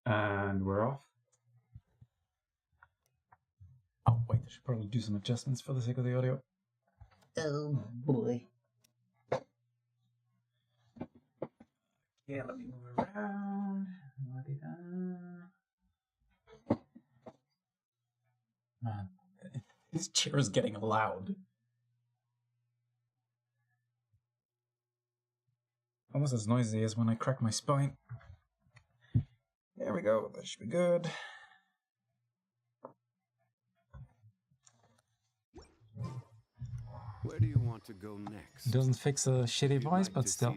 And we're off. Oh, wait, I should probably do some adjustments for the sake of the audio. Oh boy. Yeah, let me move around. Man, this chair is getting loud. Almost as noisy as when I crack my spine. There we go, that should be good. Where do you want to go next? It doesn't fix a shitty voice, but still.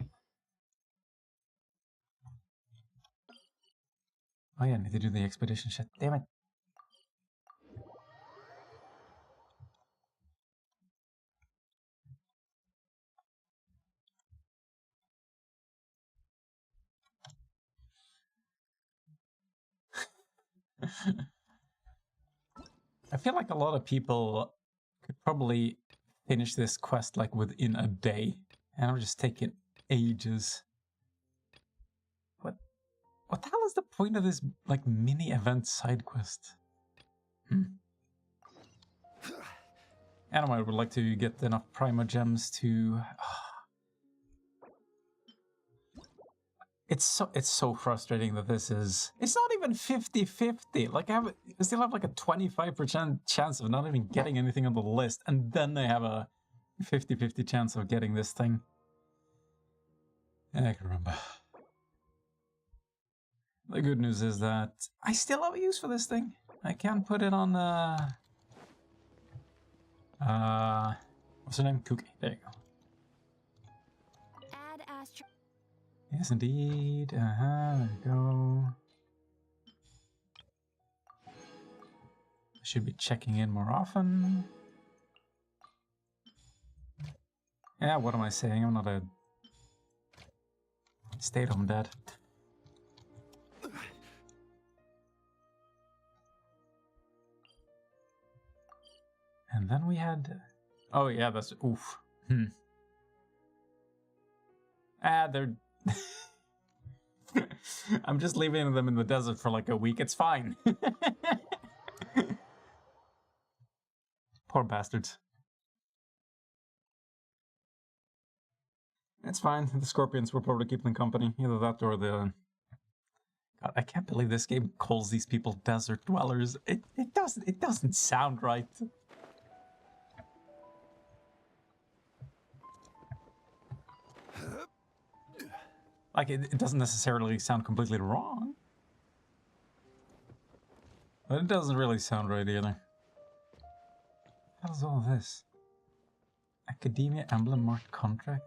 Oh yeah, I need to do the expedition shit. Damn it. I feel like a lot of people could probably finish this quest like within a day, and I'm just taking ages. What the hell is the point of this like mini event side quest? And I would like to get enough Prima gems to. It's so frustrating that this is. It's not even 50-50. Like I still have like a 25% chance of not even getting anything on the list, and then I have a 50-50 chance of getting this thing. I can remember. The good news is that I still have a use for this thing. I can put it on what's her name? Cookie. There you go. Add astro. Yes, indeed. There you go. I should be checking in more often. Yeah, what am I saying? I'm not a stay-at-home dad. And then we had... Oh, yeah, that's... Oof. They're... I'm just leaving them in the desert for like a week. It's fine. Poor bastards. It's fine. The scorpions will probably keep them company. Either that or the... God, I can't believe this game calls these people desert dwellers. It doesn't sound right. Like, it doesn't necessarily sound completely wrong. But it doesn't really sound right either. What is all this? Academia emblem marked contract?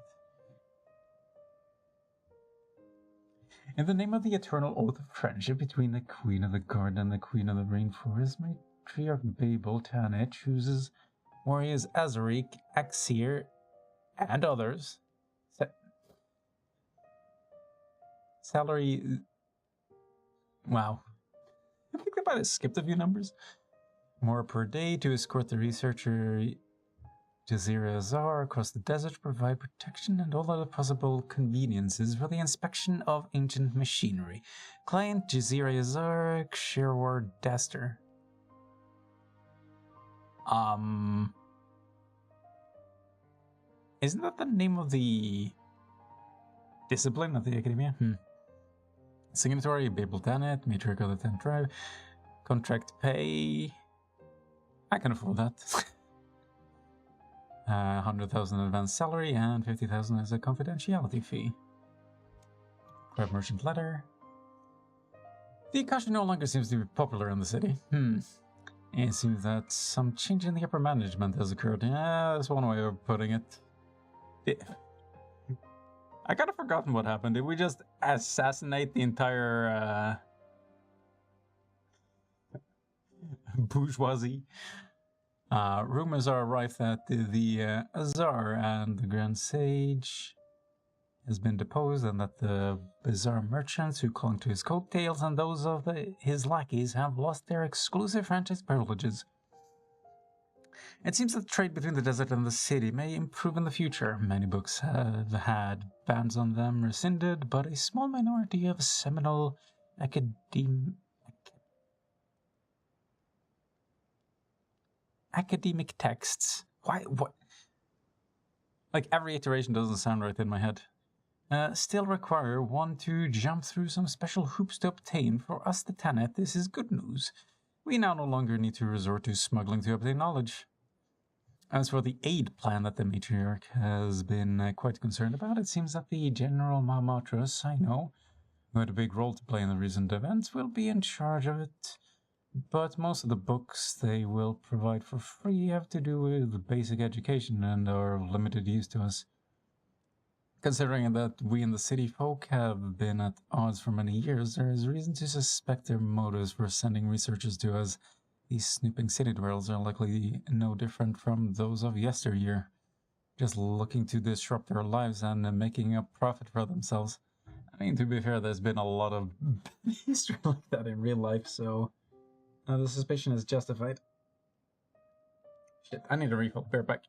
In the name of the eternal oath of friendship between the Queen of the Garden and the Queen of the Rainforest, Matriarch Babel Tane chooses warriors Azarik, Axir, and others. Salary... Wow. I think they might have skipped a few numbers. More per day to escort the researcher Jazeera Azar across the desert to provide protection and all other possible conveniences for the inspection of ancient machinery. Client Jazeera Azar, Sherwar Daster. Isn't that the name of the discipline of the Academia? Signatory, Babel Danet, Matriarch of the 10th Tribe. Contract pay. I can afford that. 100,000 advance salary and 50,000 as a confidentiality fee. Grab merchant letter. The Akashi no longer seems to be popular in the city. It seems that some change in the upper management has occurred. Yeah, that's one way of putting it. I kind of forgotten what happened. Did we just assassinate the entire bourgeoisie? Rumors are rife that the Azar and the Grand Sage has been deposed, and that the bizarre merchants who clung to his coattails and those of his lackeys have lost their exclusive franchise privileges. It seems that trade between the desert and the city may improve in the future. Many books have had bans on them rescinded, but a small minority of seminal academic texts. Why? What? Like, every iteration doesn't sound right in my head. Still require one to jump through some special hoops to obtain. For us, the Tenet, this is good news. We now no longer need to resort to smuggling to obtain knowledge. As for the aid plan that the matriarch has been quite concerned about, it seems that the General Mamatras, I know, who had a big role to play in the recent events, will be in charge of it. But most of the books they will provide for free have to do with basic education and are of limited use to us. Considering that we in the city folk have been at odds for many years, there is reason to suspect their motives for sending researchers to us. These snooping city dwellers are likely no different from those of yesteryear, just looking to disrupt their lives and making a profit for themselves. I mean, to be fair, there's been a lot of history like that in real life, so the suspicion is justified. Shit, I need a refill. Bear back.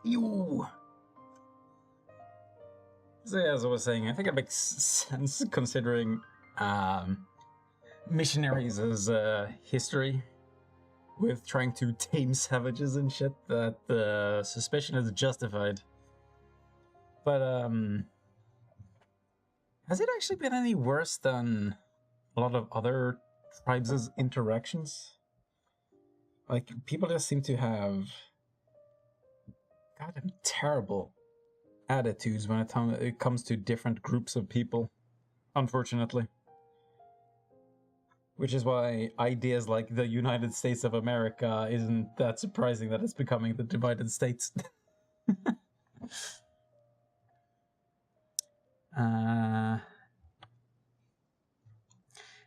You. So yeah, as I was saying, I think it makes sense considering missionaries as history with trying to tame savages and shit, that the suspicion is justified. But has it actually been any worse than a lot of other tribes' interactions? Like, people just seem to have goddamn terrible attitudes when it comes to different groups of people, unfortunately. Which is why ideas like the United States of America isn't that surprising that it's becoming the divided states.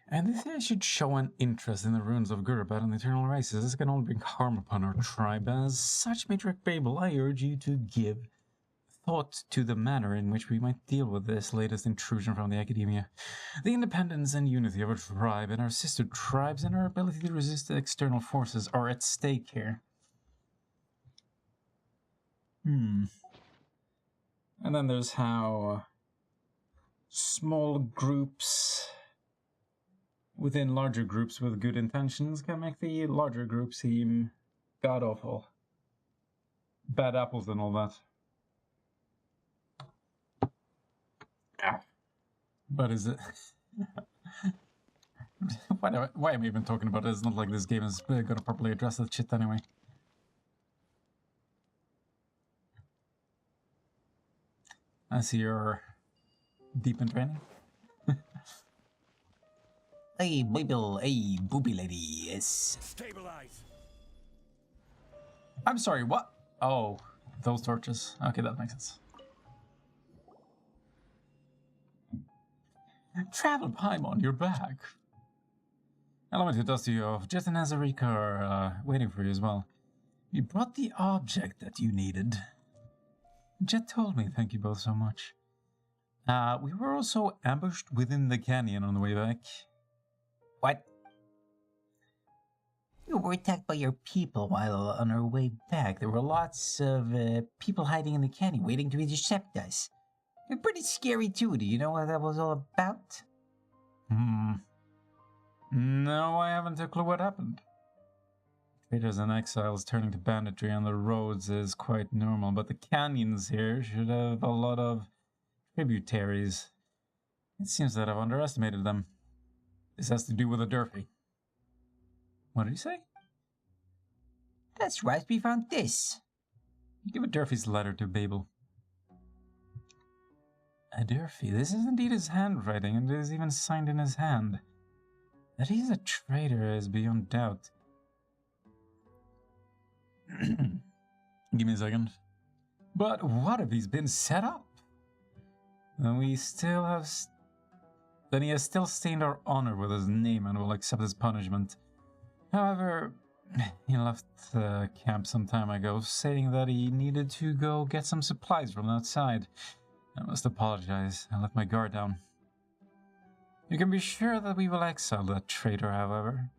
And if I should show an interest in the ruins of Gurubat and the eternal races, this can only bring harm upon our tribe. As such, Matriarch Babel, I urge you to give thought to the manner in which we might deal with this latest intrusion from the academia. The independence and unity of our tribe and our sister tribes and our ability to resist external forces are at stake here. And then there's how small groups within larger groups with good intentions can make the larger group seem god-awful. Bad apples and all that. But is it... why am I even talking about it? It's not like this game is gonna properly address that shit anyway. I see you're deep in training. Hey, Bible, hey, booby lady, yes. Stabilize. I'm sorry, what? Oh, those torches. Okay, that makes sense. Travel Paimon, you're back. Allow me to dust you off. Jet and Azarika are waiting for you as well. You brought the object that you needed. Jet told me, thank you both so much. We were also ambushed within the canyon on the way back. What? We were attacked by your people while on our way back. There were lots of people hiding in the canyon waiting to intercept us. They're pretty scary too. Do you know what that was all about? No, I haven't a clue what happened. Traders and exiles turning to banditry on the roads is quite normal, but the canyons here should have a lot of tributaries. It seems that I've underestimated them. This has to do with a Durfee. What did he say? That's right, we found this. Give a Durfee's letter to Babel. A Durfee. This is indeed his handwriting, and it is even signed in his hand. That he is a traitor is beyond doubt. Give me a second. But what if he's been set up? Then he has still stained our honor with his name and will accept his punishment. However, he left the camp some time ago, saying that he needed to go get some supplies from outside. I must apologize. I let my guard down. You can be sure that we will exile that traitor, however.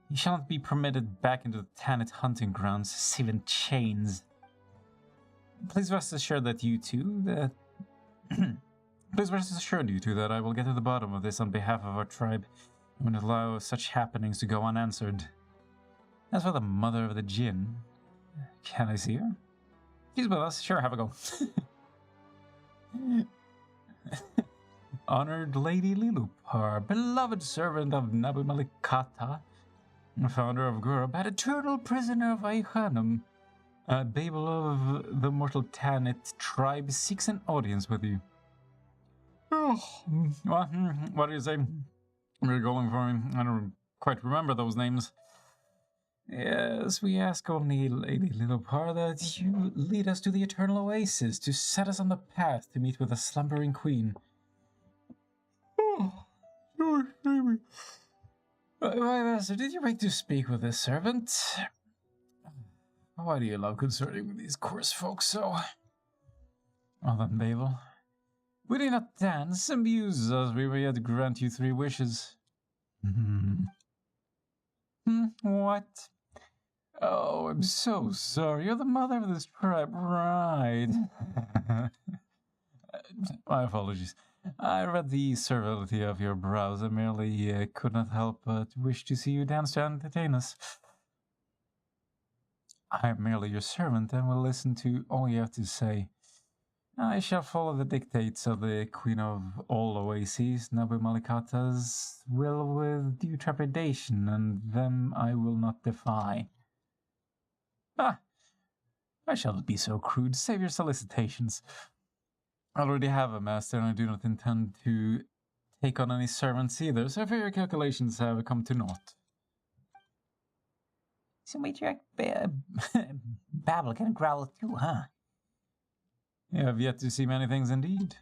He shall not be permitted back into the Tanit hunting grounds, save in chains. Please rest assured that you two, Please rest assured, you two, that I will get to the bottom of this on behalf of our tribe, and will allow such happenings to go unanswered. As for the mother of the Jinn, can I see her? She's with us. Sure, have a go. Honored Lady Lilupar, beloved servant of Nabu Malikata, founder of Gurabad, eternal prisoner of Aihanum, Babel of the mortal Tanit tribe seeks an audience with you. Oh, what do you say? You're going for me. I don't quite remember those names. Yes, we ask only, Lady Lilupar, that you lead us to the eternal oasis, to set us on the path to meet with the slumbering queen. Oh, sure, maybe. My master, did you wait to speak with this servant? Why do you love consorting with these coarse folk so? Well then, Babel, we do not dance, amuse us, we will yet grant you 3 wishes. What? Oh, I'm so sorry, you're the mother of this tribe, right? My apologies. I read the servility of your brows and merely could not help but wish to see you dance to entertain us. I am merely your servant and will listen to all you have to say. I shall follow the dictates of the Queen of all Oases, Nabu Malikata's will with due trepidation, and them I will not defy. Ah, I shall not be so crude. Save your solicitations. I already have a master, and I do not intend to take on any servants either, so your calculations have come to naught. So matriarch Babel can growl too, huh? You have yet to see many things indeed.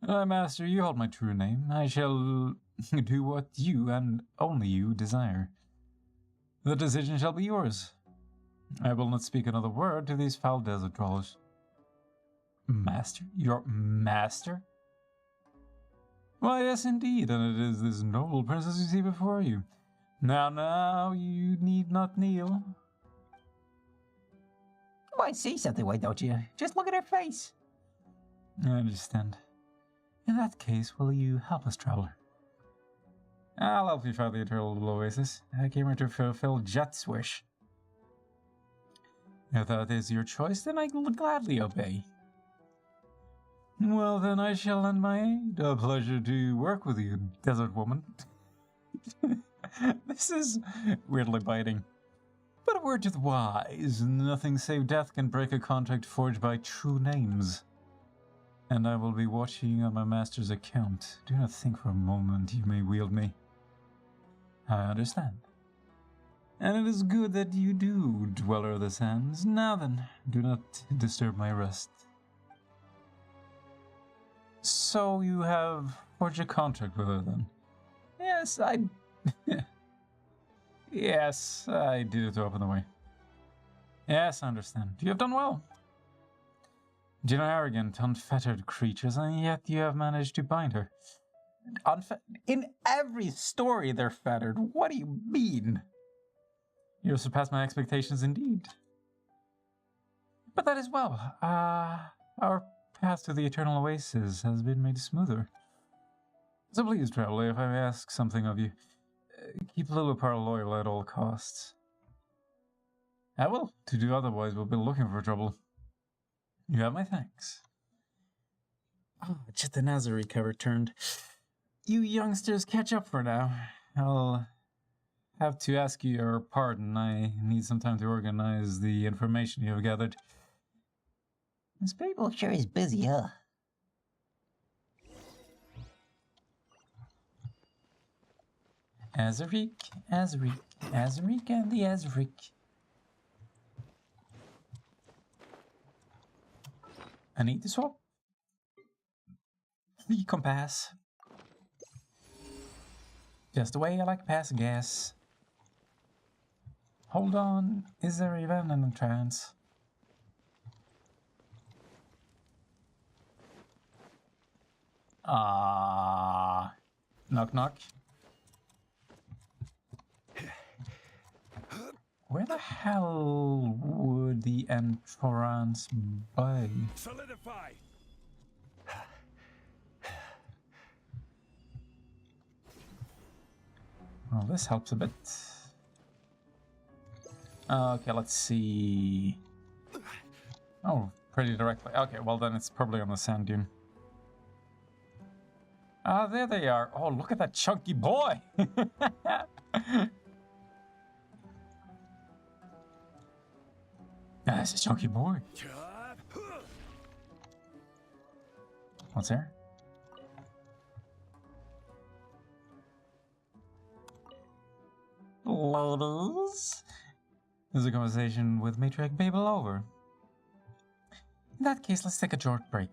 Master, you hold my true name. I shall do what you, and only you, desire. The decision shall be yours. I will not speak another word to these foul desert dwellers. Master? Your master? Why, yes, indeed, and it is this noble princess you see before you. Now, you need not kneel. Why, say something, why don't you? Just look at her face. I understand. In that case, will you help us, traveler? I'll help you find the eternal oasis. I came here to fulfill Jet's wish. If that is your choice, then I will gladly obey. Well, then I shall lend my aid. A pleasure to work with you, desert woman. This is weirdly biting. But a word to the wise, nothing save death can break a contract forged by true names. And I will be watching on my master's account. Do not think for a moment you may wield me. I understand. And it is good that you do, dweller of the sands. Now then, do not disturb my rest. So you have forged a contract with her then? Yes, Yes, I did it to open the way. Yes, I understand. You have done well. You know, arrogant, unfettered creatures, and yet you have managed to bind her. In every story they're fettered. What do you mean? You have surpassed my expectations indeed. But that is well. Our path to the eternal oasis has been made smoother. So please, traveler, if I may ask something of you, keep Lilupar loyal at all costs. I will. To do otherwise, we'll be looking for trouble. You have my thanks. Oh, just the Nazarene cover turned. You youngsters catch up for now. I'll have to ask you your pardon. I need some time to organize the information you have gathered. This people sure is busy, huh? Azaric, Azaric, Azaric and the Azaric. I need to swap the compass. Just the way I like passing gas. Hold on, is there even an entrance? Knock knock. Where the hell would the entrance be? Solidify. Well, this helps a bit. Okay, let's see. Oh, pretty directly. Okay, well then it's probably on the sand dune. Ah, there they are. Oh, look at that chunky boy! That's a chunky boy. What's there? Ladies? Is the conversation with Matriarch Babel over? In that case, let's take a short break.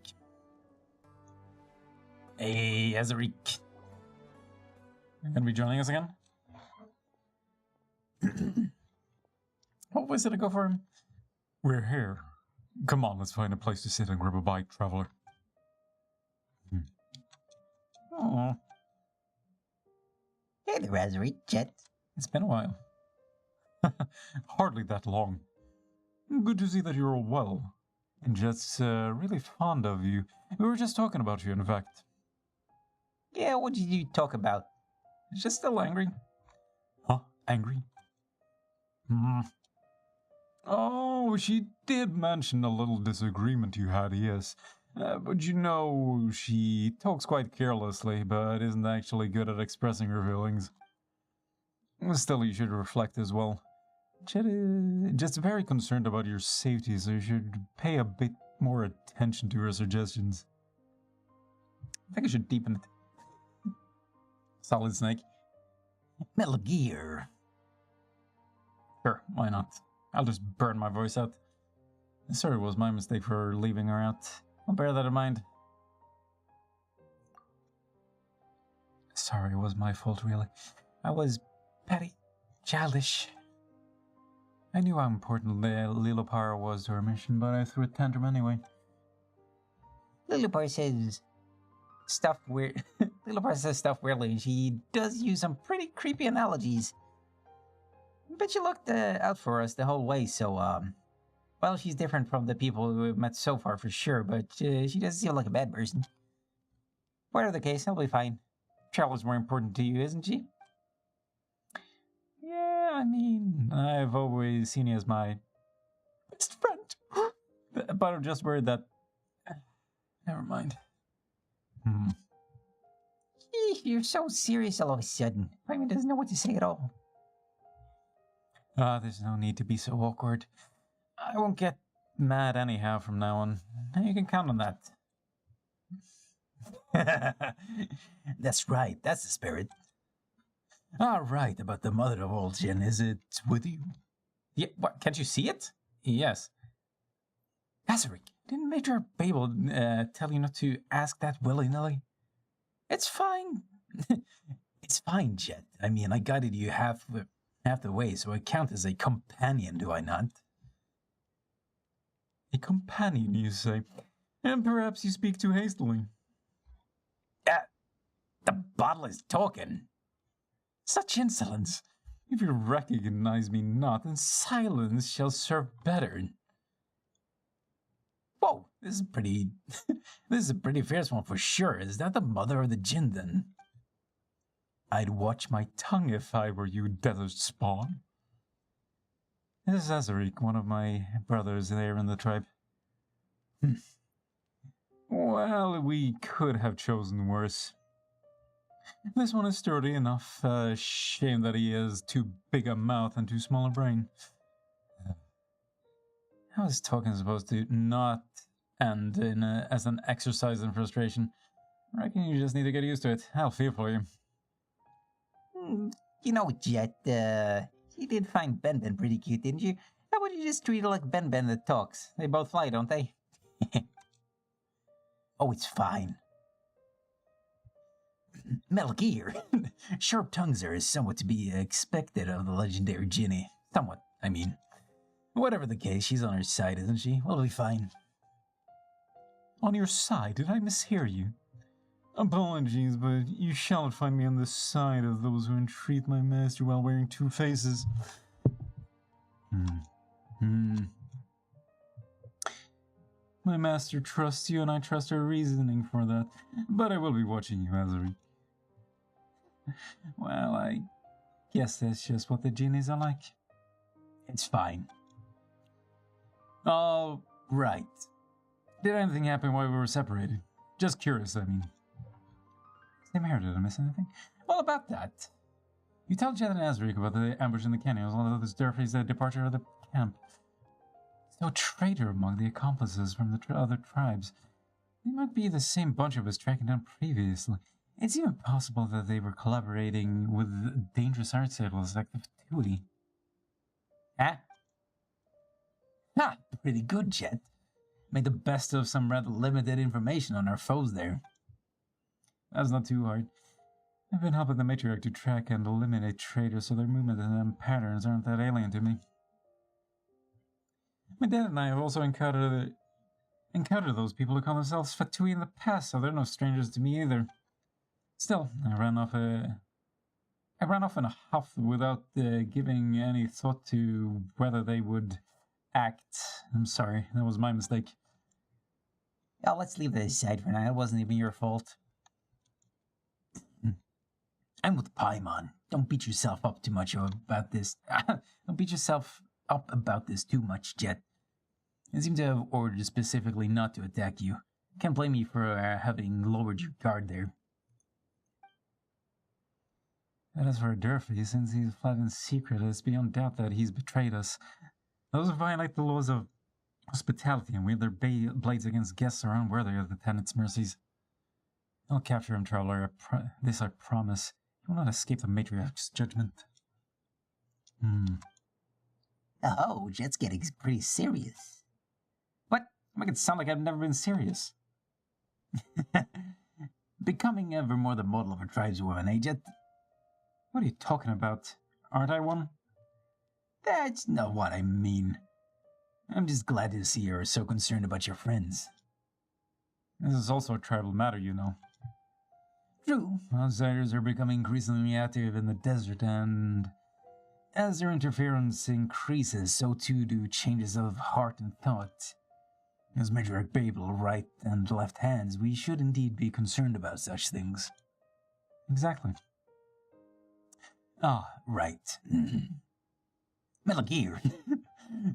Hey, Azaric. You're gonna be joining us again? What was it to go for him? We're here. Come on, let's find a place to sit and grab a bite, traveler. Oh, Hey there, Azaric, Jet. it's been a while. Hardly that long. Good to see that you're all well. And Jet's really fond of you. We were just talking about you, in fact. Yeah, what did you talk about? Just still angry. Huh? Angry? Hmm. Oh, she did mention a little disagreement you had, yes. But you know, she talks quite carelessly, but isn't actually good at expressing her feelings. Still, you should reflect as well. Jet is just very concerned about your safety, so you should pay a bit more attention to her suggestions. I think I should deepen it. Solid Snake. Metal Gear. Sure, why not? I'll just burn my voice out. Sorry, it was my mistake for leaving her out. I'll bear that in mind. Sorry, it was my fault, really. I was petty, childish. I knew how important Lilopar was to our mission, but I threw a tantrum anyway. Lilipar says stuff weird. Lilipar says stuff weirdly, and she does use some pretty creepy analogies. But she looked out for us the whole way, so, well, she's different from the people we've met so far for sure, but she doesn't seem like a bad person. Whatever the case, I'll be fine. Travel's more important to you, isn't she? Yeah, I mean, I've always seen you as my best friend. But I'm just worried that... Never mind. You're so serious all of a sudden. Raymond doesn't know what to say at all. There's no need to be so awkward. I won't get mad anyhow from now on. You can count on that. That's right, that's the spirit. Right, about the mother of all Jinn, is it with you? Yeah, what, can't you see it? Yes. Azaric, didn't Major Babel tell you not to ask that willy-nilly? It's fine. It's fine, Jet. I mean, I guided you half the way, so I count as a companion, do I not? A companion, you say? And perhaps you speak too hastily. The bottle is talking. Such insolence! If you recognize me not, then silence shall serve better. Whoa, this is pretty... this is a pretty fierce one for sure. Is that the mother of the Jinn, then? I'd watch my tongue if I were you, desert spawn. This is Azarik, one of my brothers there in the tribe. Well, we could have chosen worse. This one is sturdy enough. Shame that he has too big a mouth and too small a brain. How is talking supposed to not end as an exercise in frustration? I reckon you just need to get used to it. I'll feel for you. You know, Jet, you did find Ben Ben pretty cute, didn't you? How would you just treat her like Ben Ben that talks? They both fly, don't they? Oh, it's fine. Metal Gear. Sharp tongues are somewhat to be expected of the legendary Ginny. Somewhat, I mean. Whatever the case, she's on her side, isn't she? We'll be fine. On your side? Did I mishear you? Apologies, but you shall not find me on the side of those who entreat my master while wearing two faces. My master trusts you, and I trust her reasoning for that. But I will be watching you, Azari. Well, I guess that's just what the genies are like. It's fine. All right. Did anything happen while we were separated? Just curious, I mean. Same here, did I miss anything? Well, about that. You tell Jet and Azric about the ambush in the canyon, as well as Durfey's departure of the camp. No traitor among the accomplices from the other tribes. They might be the same bunch of us tracking down previously. It's even possible that they were collaborating with dangerous art circles like the Fatui. Huh? Ha! Pretty good, Jet. Made the best of some rather limited information on our foes there. That's not too hard. I've been helping the matriarch to track and eliminate traitors, so their movement and patterns aren't that alien to me. My dad and I have also encountered those people who call themselves Fatui in the past, so they're no strangers to me either. Still, I ran off in a huff without giving any thought to whether they would act. I'm sorry, that was my mistake. Oh, let's leave that aside for now. It wasn't even your fault. I'm with Paimon. Don't beat yourself up too much about this. Don't beat yourself up about this too much, Jet. I seem to have ordered specifically not to attack you. Can't blame me for having lowered your guard there. And as for Durfee, since he's fled in secret, it's beyond doubt that he's betrayed us. Those who violate the laws of hospitality and wield their blades against guests are unworthy of the tenant's mercies. I'll capture him, traveler. This I promise. He will not escape the matriarch's judgment. Oh, Jet's getting pretty serious. What? Make it sound like I've never been serious. Becoming ever more the model of a tribeswoman, eh, Jet? What are you talking about? Aren't I one? That's not what I mean. I'm just glad to see you're so concerned about your friends. This is also a tribal matter, you know. True. Outsiders are becoming increasingly active in the desert, and as their interference increases, so too do changes of heart and thought. As Matriarch Babel, right and left hands, we should indeed be concerned about such things. Exactly. Ah, right. Metal Gear.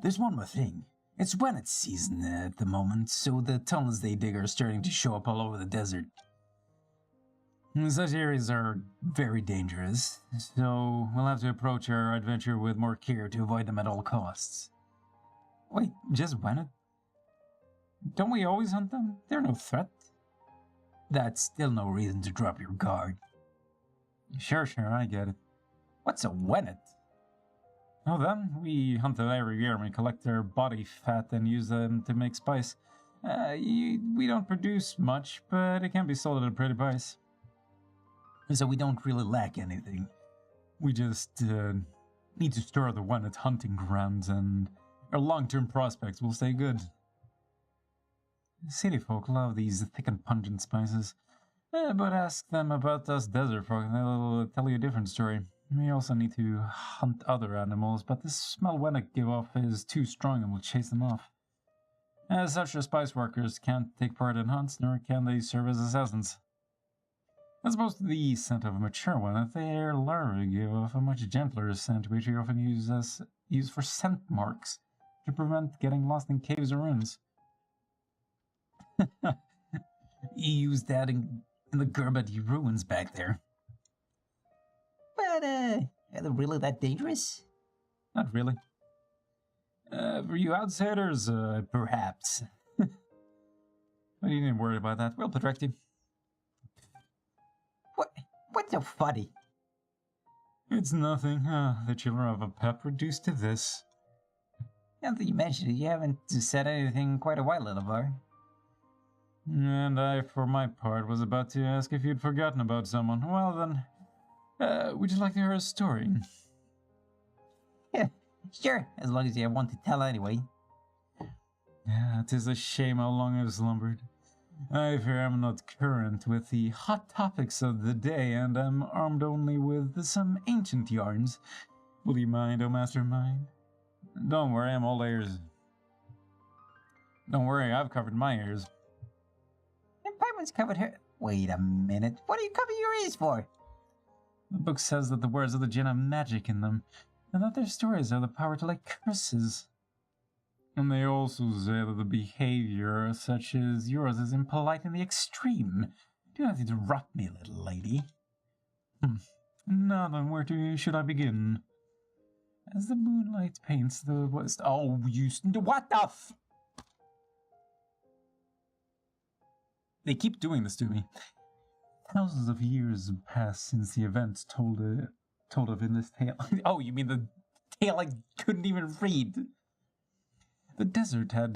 There's one more thing. It's Wennet season at the moment, so the tunnels they dig are starting to show up all over the desert. Such areas are very dangerous, so we'll have to approach our adventure with more care to avoid them at all costs. Wait, just Wennet? Don't we always hunt them? They're no threat. That's still no reason to drop your guard. Sure, I get it. What's a Wennet? Oh, them? We hunt them every year and we collect their body fat and use them to make spice. We don't produce much, but it can be sold at a pretty price. So we don't really lack anything. We just need to store the one at hunting grounds, and our long-term prospects will stay good. City folk love these thick and pungent spices, but ask them about us desert folk and they'll tell you a different story. We also need to hunt other animals, but the smell Wennet give off is too strong and will chase them off. As such, the spice workers can't take part in hunts, nor can they serve as assassins. As opposed to the scent of a mature one, their larvae give off a much gentler scent, which we often use for scent marks to prevent getting lost in caves or ruins. You used that in the Gerbadi ruins back there. But, are they really that dangerous? Not really. For you outsiders, perhaps. But you needn't worry about that. We'll protect you. What's so funny? It's nothing. The children of a pep reduced to this. Now that you mentioned it, you haven't said anything in quite a while, Littlebar. And I, for my part, was about to ask if you'd forgotten about someone. Well then, would you like to hear a story? Yeah, sure, as long as you have one to tell anyway. Yeah, 'tis a shame how long I've slumbered. I fear I'm not current with the hot topics of the day, and am armed only with some ancient yarns. Will you mind, oh master mine? Don't worry, I'm all ears. Don't worry, I've covered my ears. And Paimon's covered her. Wait a minute, what do you cover your ears for? The book says that the words of the Jinn have magic in them, and that their stories have the power to lay curses. And they also say that the behavior such as yours is impolite in the extreme. Do not interrupt me, little lady. Now then, should I begin? As the moonlight paints the west... Oh, what the f... They keep doing this to me. Thousands of years have passed since the events told of in this tale. Oh, you mean the tale I couldn't even read? The desert had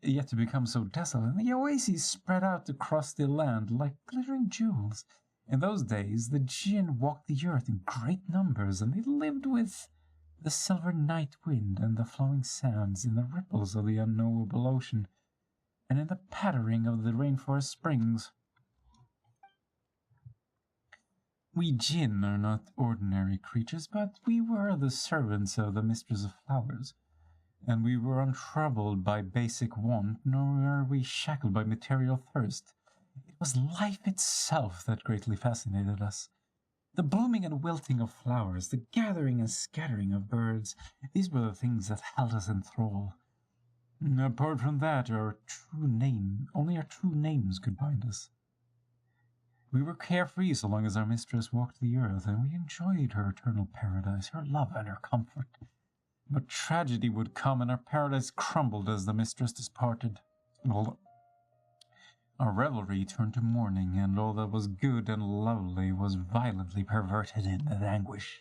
yet to become so desolate, and the oases spread out across the land like glittering jewels. In those days, the Jinn walked the earth in great numbers, and they lived with the silver night wind and the flowing sands, in the ripples of the unknowable ocean, and in the pattering of the rainforest springs. We Jinn are not ordinary creatures, but we were the servants of the Mistress of Flowers. And we were untroubled by basic want, nor were we shackled by material thirst. It was life itself that greatly fascinated us. The blooming and wilting of flowers, the gathering and scattering of birds, these were the things that held us in thrall. Apart from that, only our true names could bind us. We were carefree so long as our mistress walked the earth, and we enjoyed her eternal paradise, her love and her comfort. But tragedy would come, and our paradise crumbled as the mistress departed. Our revelry turned to mourning, and all that was good and lovely was violently perverted in anguish.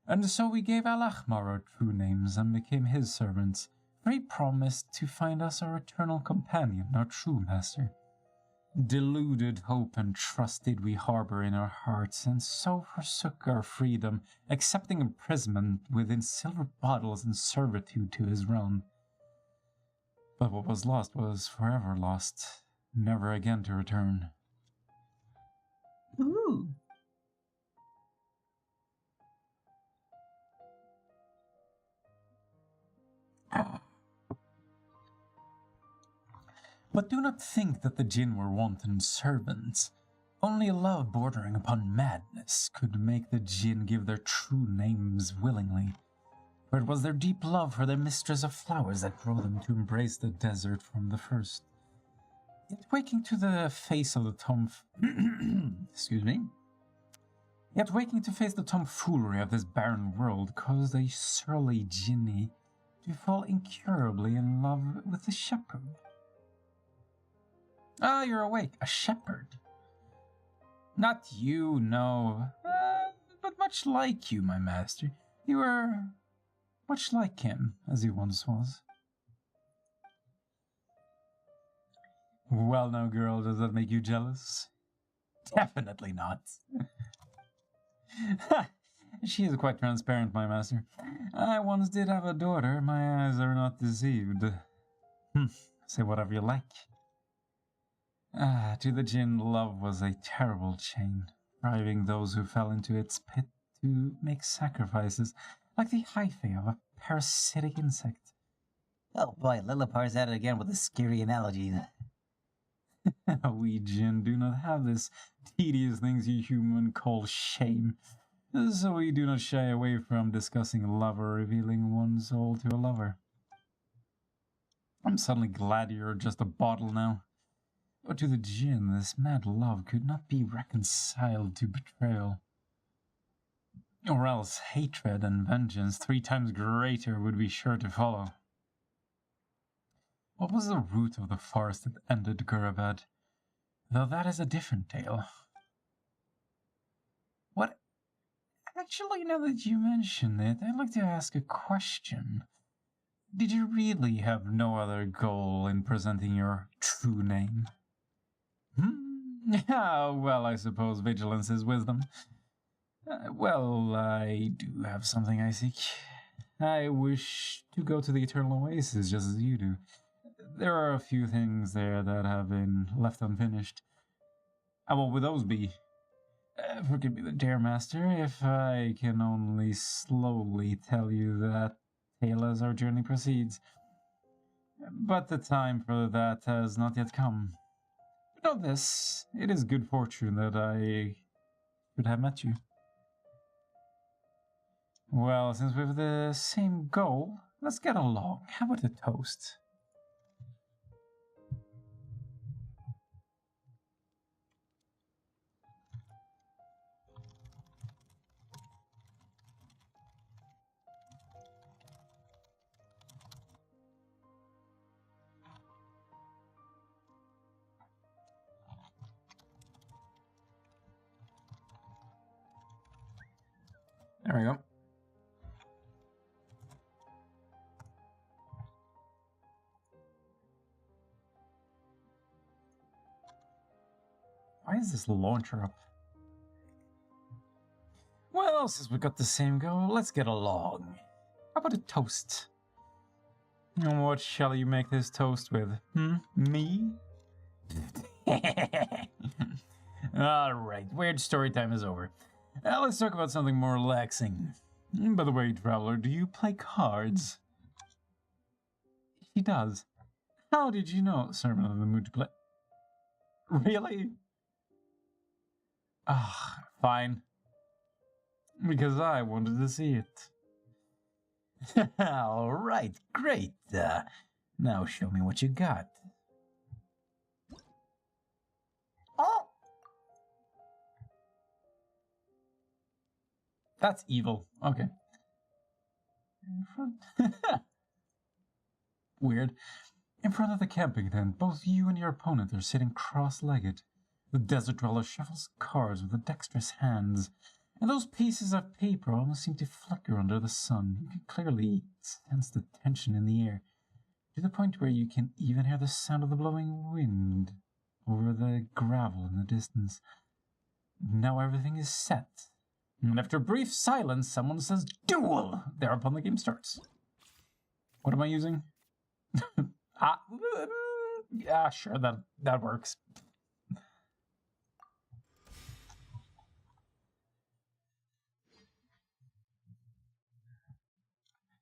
And so we gave Al-Ahmar our true names and became his servants, for he promised to find us our eternal companion, our true master. Deluded hope and trust did we harbor in our hearts, and so forsook our freedom, accepting imprisonment within silver bottles and servitude to his realm. But what was lost was forever lost, never again to return. Ooh. But do not think that the Jinn were wanton servants. Only love bordering upon madness could make the Jinn give their true names willingly. For it was their deep love for their Mistress of Flowers that drove them to embrace the desert from the first. Yet waking to the face of the Yet waking to face the tomfoolery of this barren world caused a surly Jinni to fall incurably in love with the shepherd. Ah, you're awake. A shepherd. Not you, no. But much like you, my master. You were much like him, as he once was. Well now, girl, does that make you jealous? Definitely not. She is quite transparent, my master. I once did have a daughter. My eyes are not deceived. Say whatever you like. To the Jinn, love was a terrible chain, driving those who fell into its pit to make sacrifices, like the hyphae of a parasitic insect. Oh boy, Lillipar's at it again with the scary analogy. We Jin do not have this tedious things you human call shame, so we do not shy away from discussing love or revealing one's soul to a lover. I'm suddenly glad you're just a bottle now. But to the Jin, this mad love could not be reconciled to betrayal. Or else hatred and vengeance 3 times greater would be sure to follow. What was the root of the forest that ended Gurabad? Though that is a different tale. What? Actually, now that you mention it, I'd like to ask a question. Did you really have no other goal in presenting your true name? Yeah, well, I suppose vigilance is wisdom. Well, I do have something I seek. I wish to go to the Eternal Oasis just as you do. There are a few things there that have been left unfinished. And what would those be? Forgive me, the Dare Master, if I can only slowly tell you that tale as our journey proceeds. But the time for that has not yet come. Know this, it is good fortune that I should have met you. Well, since we have the same goal, let's get along. How about a toast? There we go. Why is this launcher up? Well, since we got the same goal, let's get along. How about a toast? And what shall you make this toast with? Me? Alright, weird story time is over. Let's talk about something more relaxing. By the way, Traveler, do you play cards? He does. How did you know? Sorry, I'm not in the mood to play. Really? Ah, fine. Because I wanted to see it. Alright, great. Now show me what you got. Oh! That's evil. Okay. Weird. In front of the camping tent, both you and your opponent are sitting cross-legged. The desert dweller shuffles cards with dexterous hands, and those pieces of paper almost seem to flicker under the sun. You can clearly sense the tension in the air, to the point where you can even hear the sound of the blowing wind over the gravel in the distance. Now everything is set. And after a brief silence, someone says, "Duel!" Thereupon the game starts. What am I using? Yeah, sure, that works.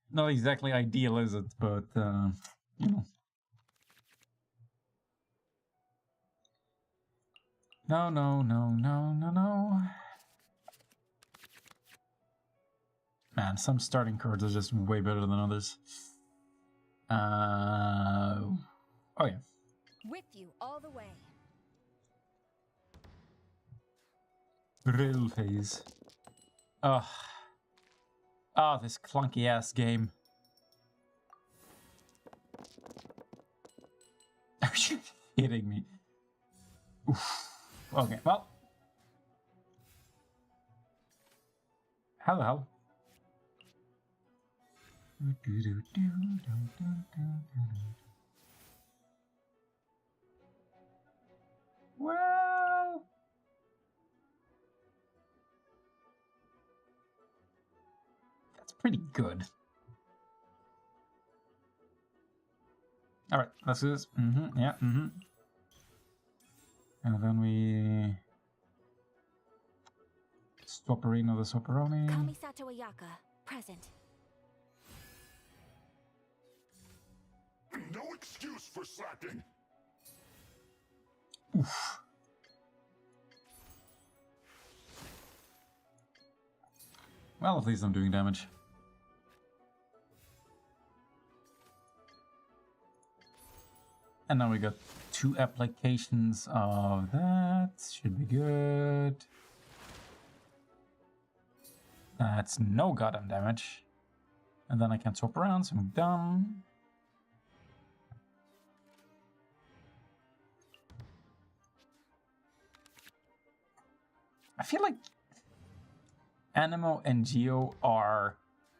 Not exactly ideal, is it? But, you know. No. Man, some starting cards are just way better than others. Oh yeah. With you all the way. Drill phase. Ugh. Oh, this clunky ass game. Are you kidding me? Oof. Okay, well. How the hell? Well. That's pretty good. Alright, let's do this. Yeah, And then we Swapperino the Swapperoni. Kamisato Ayaka, present. No excuse for slacking. Oof. Well, at least I'm doing damage. And now we got 2 applications of that. Should be good. That's no goddamn damage. And then I can swap around, so I'm done. I feel like Anemo and Geo are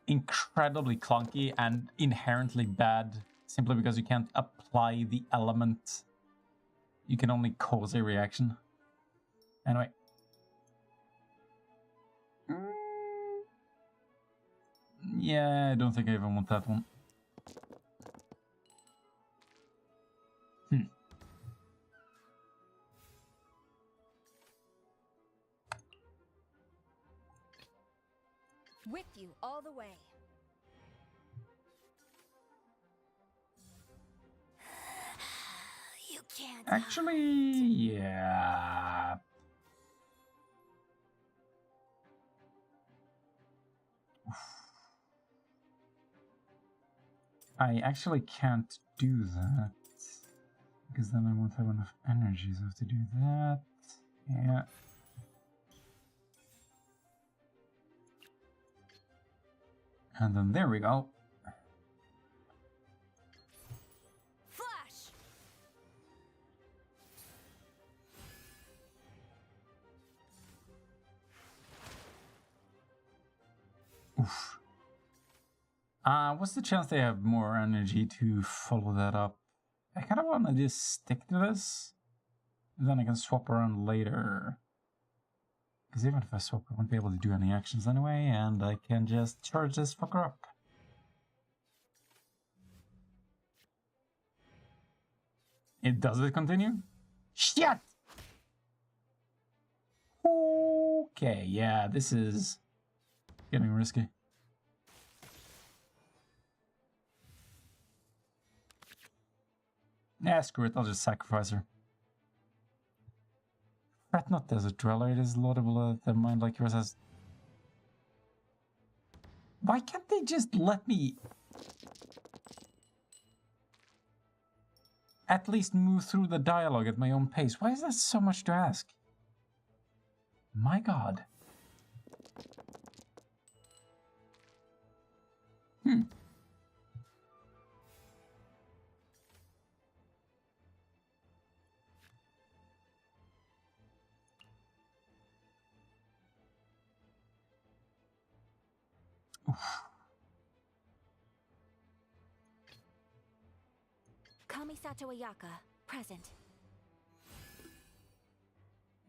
incredibly clunky and inherently bad simply because you can't apply the element. You can only cause a reaction. Anyway. Yeah, I don't think I even want that one. With you all the way. You can't. Actually, yeah. I actually can't do that. Because then I won't have enough energy, so I have to do that. Yeah. And then there we go. Flash. Oof. What's the chance they have more energy to follow that up? I kind of want to just stick to this. Then I can swap around later. Because even if I swap, I won't be able to do any actions anyway, and I can just charge this fucker up. Does it continue? Shit! Okay, yeah, this is getting risky. Yeah, screw it, I'll just sacrifice her. Fret not, Desert Dweller, it is laudable that a mind like yours has... Why can't they just let me... at least move through the dialogue at my own pace? Why is that so much to ask? My god. Kamisato Ayaka, present.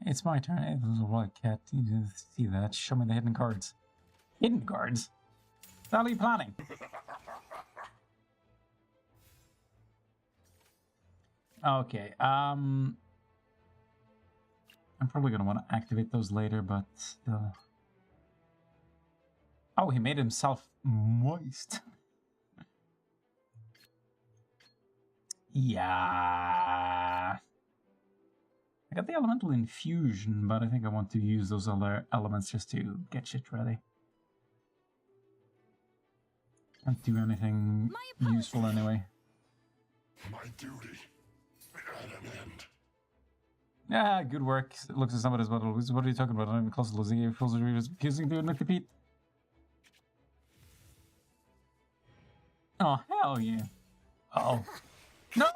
It's my turn. Hey, little white cat. You see that? Show me the hidden cards. Hidden cards? What are you planning? Okay, I'm probably gonna want to activate those later, but still. Oh, he made himself moist. Yeah. I got the elemental infusion, but I think I want to use those other elements just to get shit ready. Can't do anything useful anyway. My duty at an end. Yeah, good work. It looks at somebody's bottle. What are you talking about? I'm not even close to losing. You're closer to accusing to admit defeat. Oh, hell yeah. Uh-oh. No!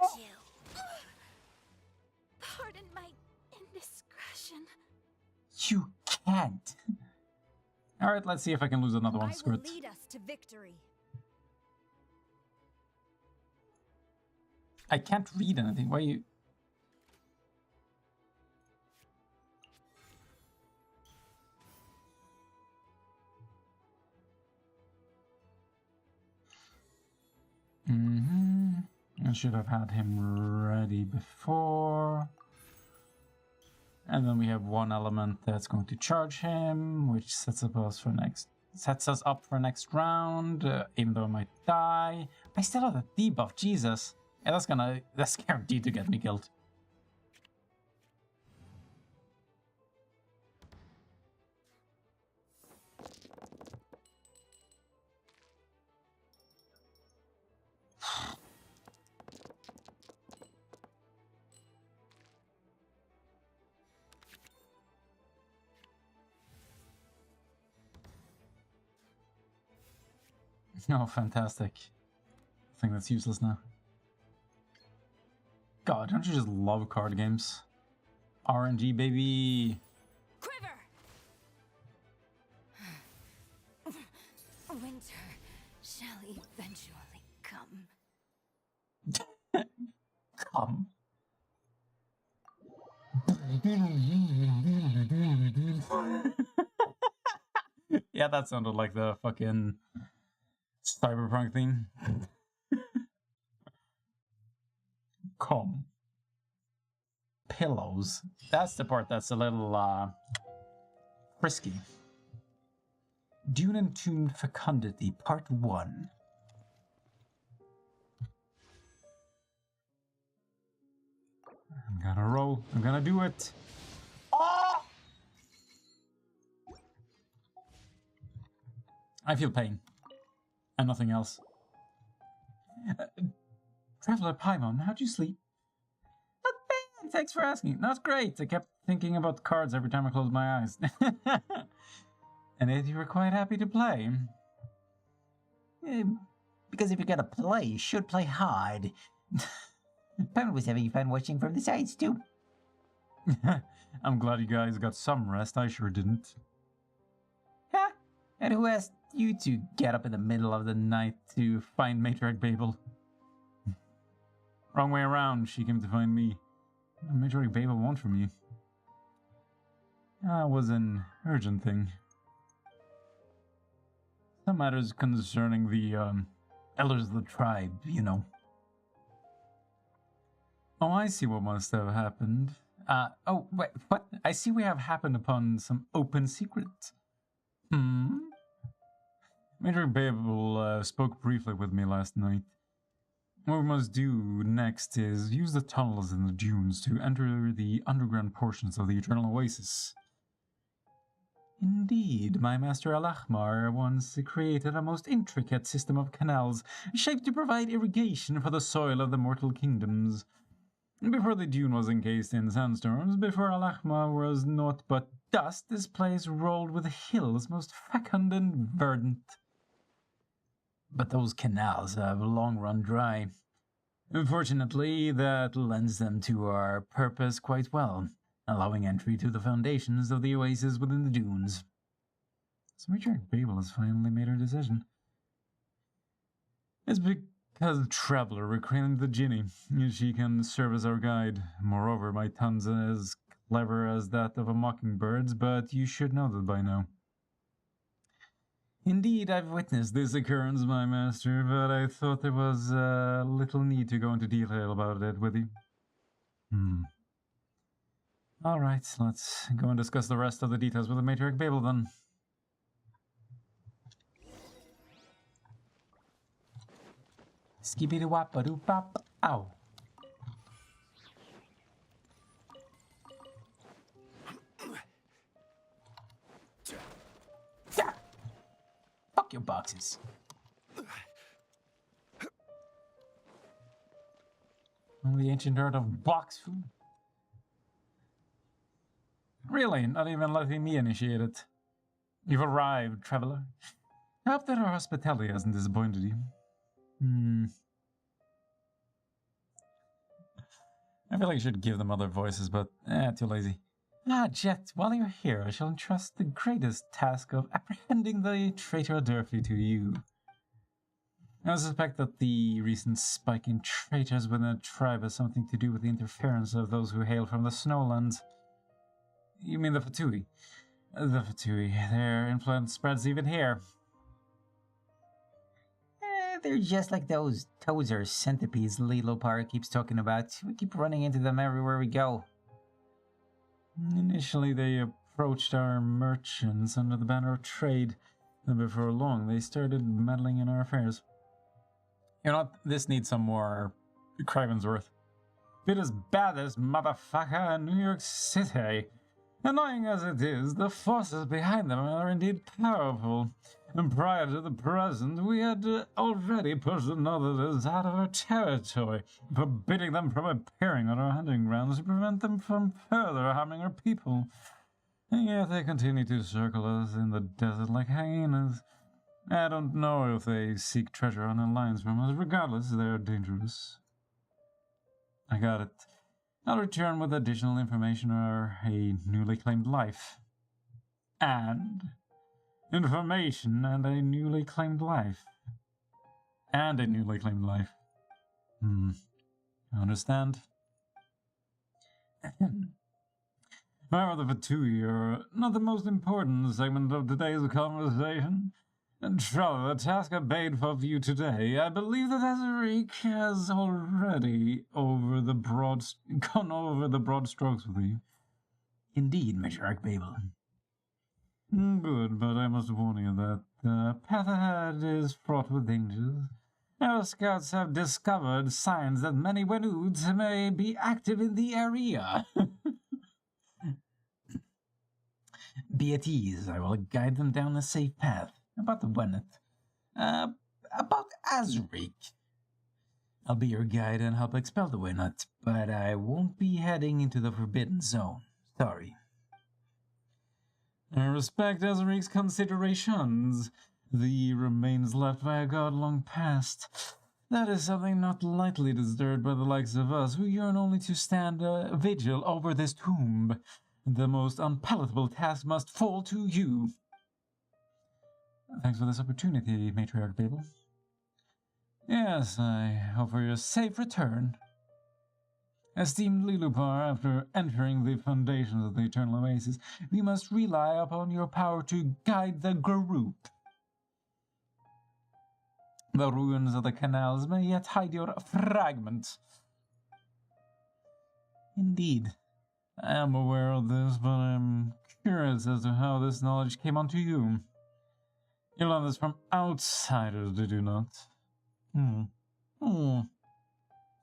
Pardon my indiscretion. You can't. Alright, let's see if I can lose another one. I Screw will it. lead us to victory. I can't read anything. Why are you... I should have had him ready before. And then we have one element that's going to charge him, which sets us up for next round. Even though I might die, I still have a debuff. Jesus, yeah, that's guaranteed to get me killed. Oh, fantastic. I think that's useless now. God, don't you just love card games? RNG, baby! Quiver! Winter shall eventually come. Come. Yeah, that sounded like the fucking cyberpunk theme. Come. Pillows. That's the part that's a little frisky. Dune and Tune Fecundity, Part 1. I'm gonna roll. I'm gonna do it. Oh! I feel pain. And nothing else. Traveler Paimon, how'd you sleep? Not bad, thanks for asking. Not great. I kept thinking about the cards every time I closed my eyes. And yet you were quite happy to play. Because if you're gonna play, you should play hard. Paimon was having fun watching from the sides too. I'm glad you guys got some rest. I sure didn't. Huh? And who asked you to get up in the middle of the night To find Matriarch Babel. Wrong way around. She came to find me. What did Matriarch Babel want from me? That was an urgent thing. Some matters concerning the elders of the tribe, you know. Oh, I see what must have happened. Oh, wait, what? I see we have happened upon some open secret. Major Babel spoke briefly with me last night. What we must do next is use the tunnels in the dunes to enter the underground portions of the Eternal Oasis. Indeed, my master Al-Ahmar once created a most intricate system of canals shaped to provide irrigation for the soil of the mortal kingdoms. Before the dune was encased in sandstorms, before Al-Ahmar was naught but dust, this place rolled with hills most fecund and verdant. But those canals have long run dry. Unfortunately, that lends them to our purpose quite well, allowing entry to the foundations of the oasis within the dunes. So Matriarch Babel has finally made her decision. It's because the Traveler reclaimed the Jinni. She can serve as our guide. Moreover, my tongue's as clever as that of a mockingbird's, but you should know that by now. Indeed, I've witnessed this occurrence, my master, but I thought there was little need to go into detail about it with you. Alright, let's go and discuss the rest of the details with the Matriarch Babel then. Skibbity wap a doo bop. Ow. Yeah. Fuck your boxes. Only the ancient art of box food. Really, not even letting me initiate it. You've arrived, traveler. I hope that our hospitality hasn't disappointed you. I feel like I should give them other voices, but too lazy. Jet, while you're here, I shall entrust the greatest task of apprehending the traitor Durfee to you. I suspect that the recent spike in traitors within the tribe has something to do with the interference of those who hail from the Snowlands. You mean the Fatui? The Fatui. Their influence spreads even here. They're just like those toads or centipedes Lilo Park keeps talking about. We keep running into them everywhere we go. Initially, they approached our merchants under the banner of trade. Then before long, they started meddling in our affairs. You know what? This needs some more Cravensworth. Bit as bad as motherfucker in New York City. Annoying as it is, the forces behind them are indeed powerful. And prior to the present, we had already pushed the Northerners out of our territory, forbidding them from appearing on our hunting grounds to prevent them from further harming our people. And yet they continue to circle us in the desert like hyenas. I don't know if they seek treasure on alliance from us. Regardless, they're dangerous. I got it. I'll return with additional information or a newly claimed life. And information and a newly claimed life. And a newly claimed life. I understand. However, the Fatui are not the most important segment of today's conversation. And Trella, the task I bade for you today, I believe that Azaric has already gone over the broad strokes with you. Indeed, Matriarch Babel. Good, but I must warn you that the path ahead is fraught with dangers. Our scouts have discovered signs that many Wenuds may be active in the area. Be at ease, I will guide them down a safe path. About the Wennet. About Azaric. I'll be your guide and help expel the Wennet, but I won't be heading into the Forbidden Zone. Sorry. I respect Azaric's considerations. The remains left by a god long past. That is something not lightly disturbed by the likes of us, who yearn only to stand a vigil over this tomb. The most unpalatable task must fall to you. Thanks for this opportunity, Matriarch Babel. Yes, I hope for your safe return. Esteemed Lilupar, after entering the foundations of the Eternal Oasis, we must rely upon your power to guide the group. The ruins of the canals may yet hide your fragment. Indeed. I am aware of this, but I'm curious as to how this knowledge came onto you. You learned this from outsiders, did you not?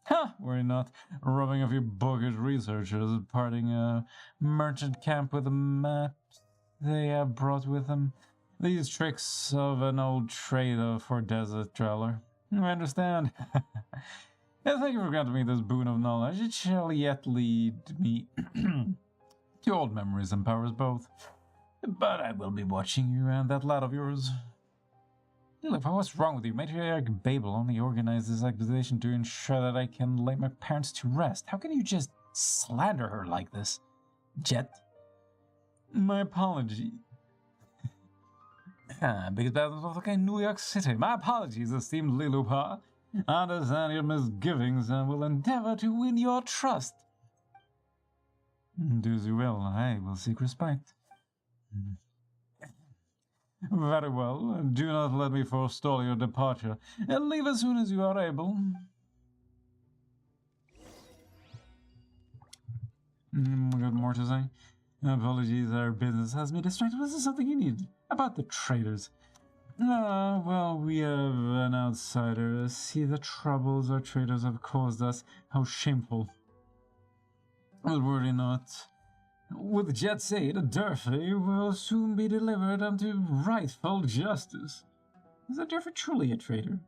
Ha! Worry not. Rubbing a few bookish researchers, parting a merchant camp with the maps they have brought with them. These tricks of an old trader for desert traveler. I understand. Thank you for granting me this boon of knowledge. It shall yet lead me to old memories and powers both. But I will be watching you and that lad of yours. Look, what's wrong with you? Matriarch Babel only organized this accusation to ensure that I can lay my parents to rest. How can you just slander her like this? Jet? My apology. Because that was like in New York City. My apologies, esteemed Lilupar. I understand your misgivings and will endeavor to win your trust. Do as you will. I will seek respect. Very well. Do not let me forestall your departure. Leave as soon as you are able. Got more to say? Apologies, our business has me distracted. Was this something you need? About the traders. Well, we have an outsider. See the troubles our traders have caused us. How shameful. But worry not. With Jet's aid, Durfee will soon be delivered unto rightful justice. Is that Durfee truly a traitor?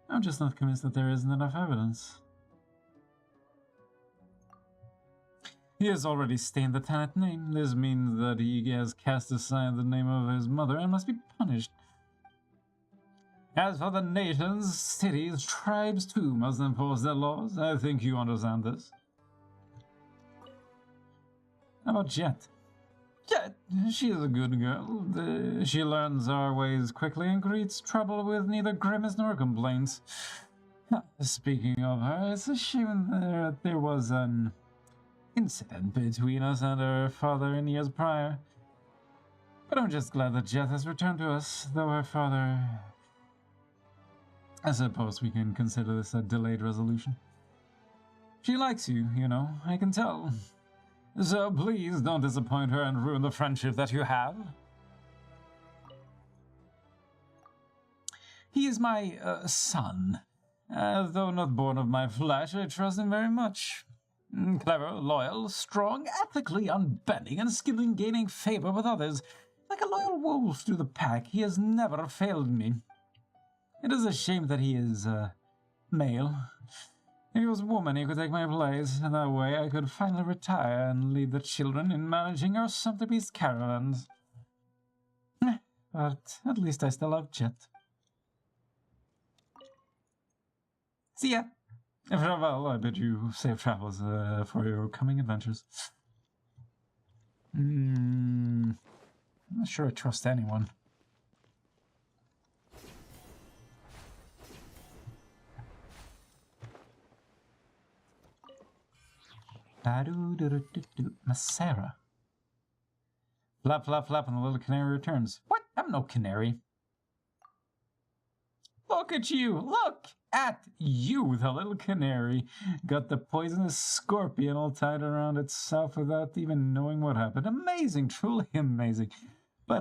I'm just not convinced that there isn't enough evidence. He has already stained the Tanit name. This means that he has cast aside the name of his mother and must be punished. As for the nations, cities, tribes too must enforce their laws. I think you understand this. How about Jet? Jet, she is a good girl. She learns our ways quickly and greets trouble with neither grimace nor complaints. Speaking of her, it's a shame that there was an incident between us and her father in years prior. But I'm just glad that Jet has returned to us, though her father... I suppose we can consider this a delayed resolution. She likes you, you know, I can tell. So please don't disappoint her and ruin the friendship that you have. He is my son. Though not born of my flesh, I trust him very much. Clever, loyal, strong, ethically unbending, and skilled in gaining favor with others. Like a loyal wolf to the pack, he has never failed me. It is a shame that he is male. If he was a woman, he could take my place, and that way I could finally retire and leave the children in managing our soon-to-be caravans. But at least I still have Jet. See ya. Farewell, I bid you safe travels for your coming adventures. I'm not sure I trust anyone. Masera. Flap, flap, flap, and the little canary returns. What? I'm no canary. Look at you! Look at you! The little canary got the poisonous scorpion all tied around itself without even knowing what happened. Amazing, truly amazing. But,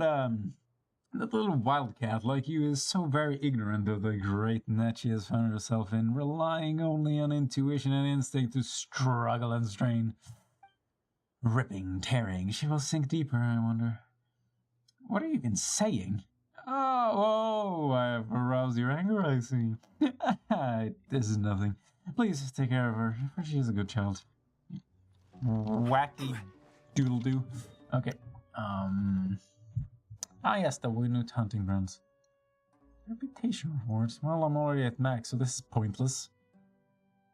that little wildcat like you is so very ignorant of the great net she has found herself in, relying only on intuition and instinct to struggle and strain. Ripping, tearing, she will sink deeper, I wonder. What are you even saying? Oh, I have aroused your anger, I see. This is nothing. Please take care of her, for she is a good child. Wacky doodle-doo. Okay, Ah, yes, the Winute hunting grounds. Reputation rewards. Well, I'm already at max, so this is pointless.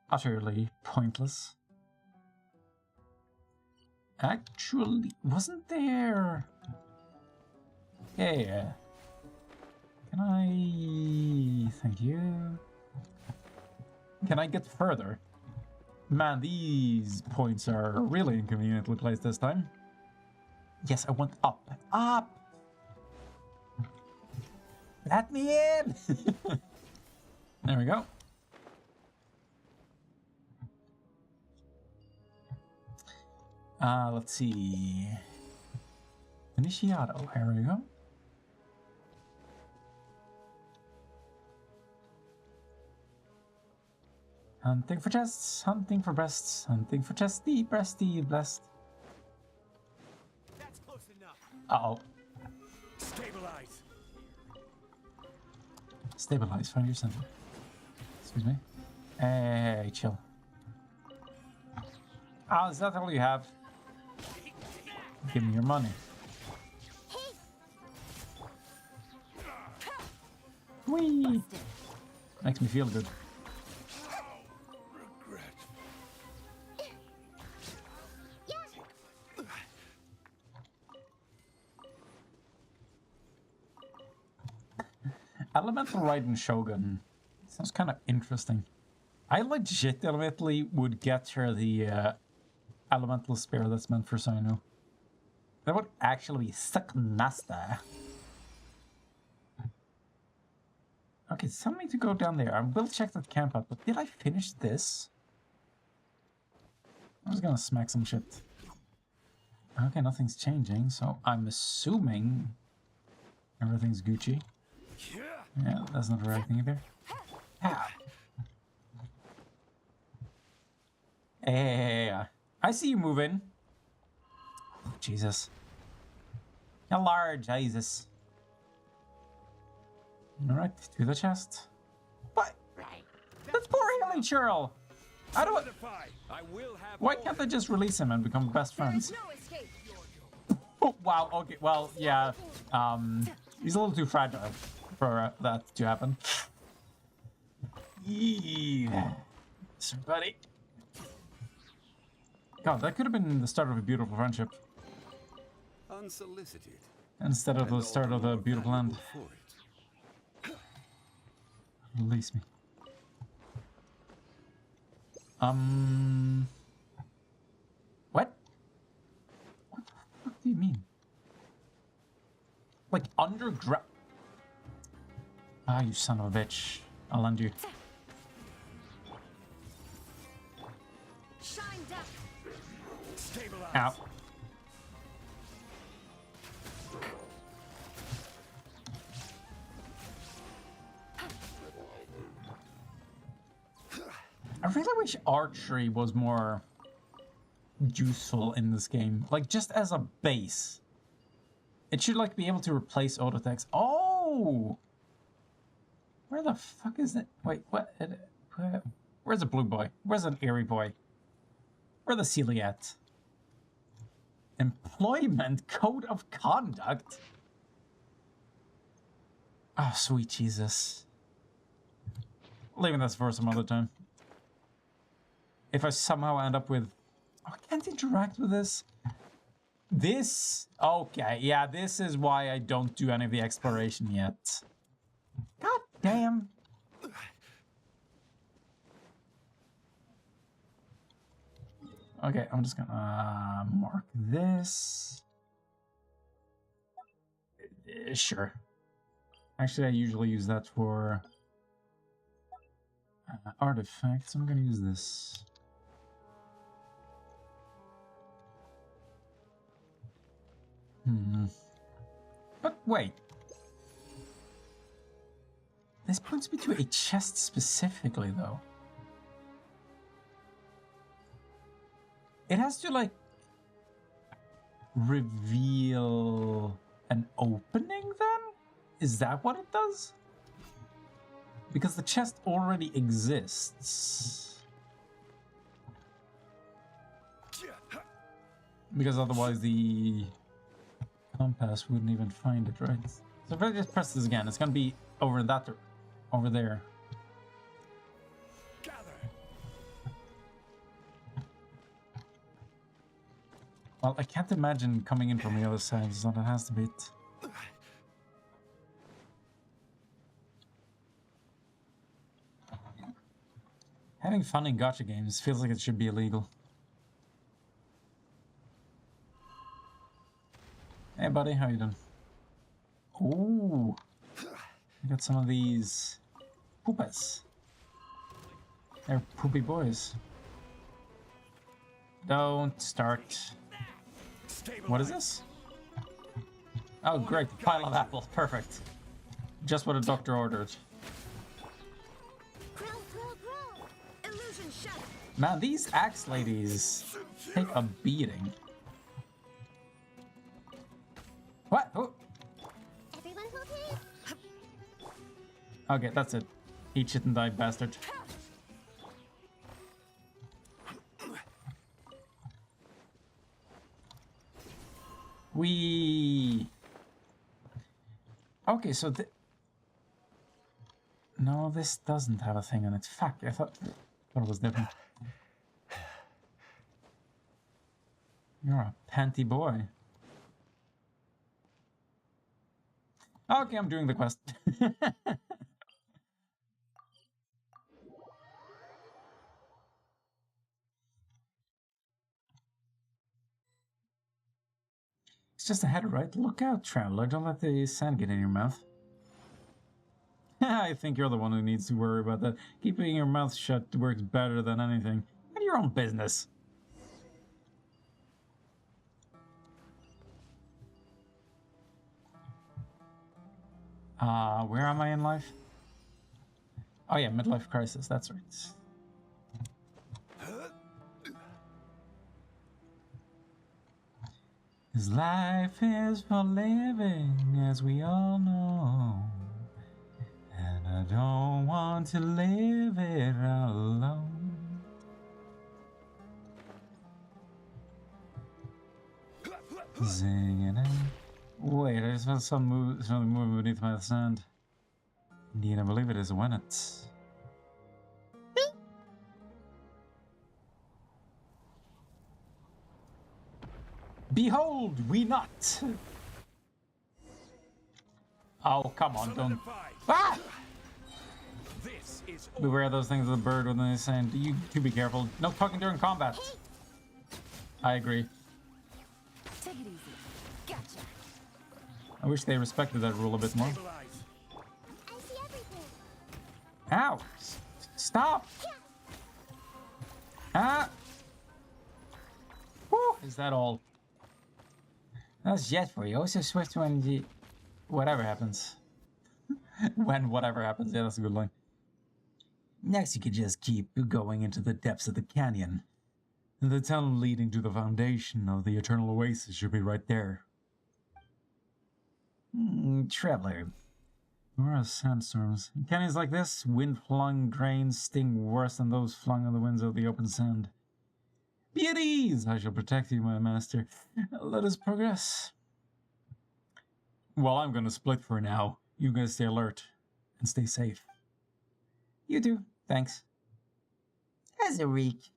Utterly pointless. Actually, wasn't there... Yeah. Can I... Thank you. Can I get further? Man, these points are really inconveniently placed this time. Yes, I want up. Up! Let me in! There we go. Let's see. Initiato, here we go. Hunting for chests, hunting for breasts, hunting for chesty, breasty, blessed. That's close enough. Uh-oh. Stabilize. Stabilize, find your center. Excuse me. Hey, chill. Oh, is that all you have? Give me your money. Whee! Makes me feel good. Regret. Elemental Raiden Shogun. Sounds kind of interesting. I legitimately would get her the elemental spear that's meant for Sainu. That would actually be sick nasty. Okay, tell me to go down there. I will check that camp out, but did I finish this? I was gonna smack some shit. Okay, nothing's changing, so I'm assuming everything's Gucci. Yeah, that's not the right thing either. Ah. Hey, I see you moving. Oh, Jesus. You're large, Jesus. Alright, to the chest. What? That's poor Haley Churl! I don't. I will have Why can't I just release him and become best friends? No escape. Oh, wow, okay, well, yeah. He's a little too fragile for that to happen. Yeah. Somebody. God, that could have been the start of a beautiful friendship. unsolicited. Instead of the start of the beautiful end. Release me. What? What the fuck do you mean? Like underground? Ah, you son of a bitch. I'll end you. Shine down. Stabilize. Ow. I really wish archery was more useful in this game. Like, just as a base. It should, like, be able to replace auto attacks. Oh! Where the fuck is it? Wait, what? Where's a blue boy? Where's an airy boy? Where's the Celia at? Employment Code of Conduct? Oh, sweet Jesus. Leaving this for some other time. If I somehow end up with... Oh, I can't interact with this. This... Okay, yeah, this is why I don't do any of the exploration yet. God damn. Okay, I'm just gonna mark this. Sure. Actually, I usually use that for artifacts. I'm gonna use this. But wait. This points me to a chest specifically, though. It has to, like, reveal an opening, then? Is that what it does? Because the chest already exists. Because otherwise the compass wouldn't even find it, right? So if I just press this again, it's gonna be over that, over there. Well, I can't imagine coming in from the other side, so that has to be it. Having fun in gacha games feels like it should be illegal. Hey buddy, how you doing? Ooh, I got some of these poopas. They're poopy boys. Don't start. What is this? Oh great, pile of apples, perfect. Just what a doctor ordered. Man, these axe ladies take a beating. What? Oh. Okay, that's it. Eat shit and die, bastard. Wee. Okay, so no, this doesn't have a thing on it. Fuck, I thought it was different. You're a panty boy. Okay, I'm doing the quest. It's just ahead, right? Look out, traveler. Don't let the sand get in your mouth. I think you're the one who needs to worry about that. Keeping your mouth shut works better than anything. Mind your own business. Where am I in life? Oh yeah, midlife crisis, that's right. His life is for living, as we all know. And I don't want to live it alone. Singing it. Wait, I just felt something moving beneath my sand. Indeed, I believe it is when it's... Behold, we not! Oh, come on, don't... Ah! Beware of those things with the bird when they sand. You do be careful. No talking during combat. I agree. Take it easy. Gotcha. I wish they respected that rule a bit more. Ow! Stop! Ah! Whew, is that all? That's jet for you. Also swift when the... whatever happens. When whatever happens. Yeah, that's a good line. Next, you could just keep going into the depths of the canyon. The tunnel leading to the foundation of the Eternal Oasis should be right there. Traveler. Where are sandstorms? In canyons like this, wind-flung grains sting worse than those flung on the winds of the open sand. Be at ease! I shall protect you, my master. Let us progress. Well, I'm gonna split for now. You guys stay alert and stay safe. You too. Thanks. Azarik,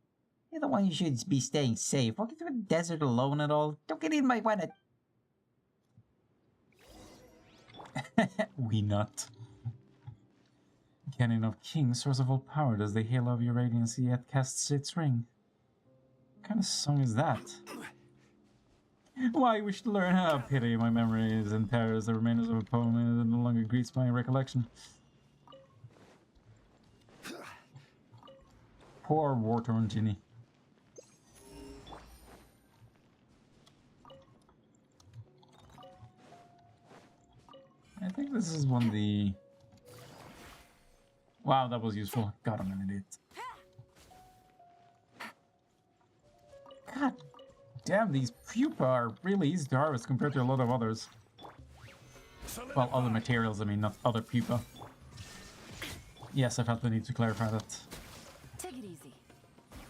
you're the one who should be staying safe. Walking through a desert alone at all. Don't get in my planet. We not. Canyon of Kings, source of all power, does the halo of your radiance yet casts its ring? What kind of song is that? Why, we should learn how pity my memories and terrors, the remainders of a poem that no longer greets my recollection. Poor war-torn Ginny. I think this is one of the... Wow, that was useful. God, I'm an idiot. God damn, these pupa are really easy to harvest compared to a lot of others. Well, other materials, I mean, not other pupa. Yes, I felt the need to clarify that. Take it easy.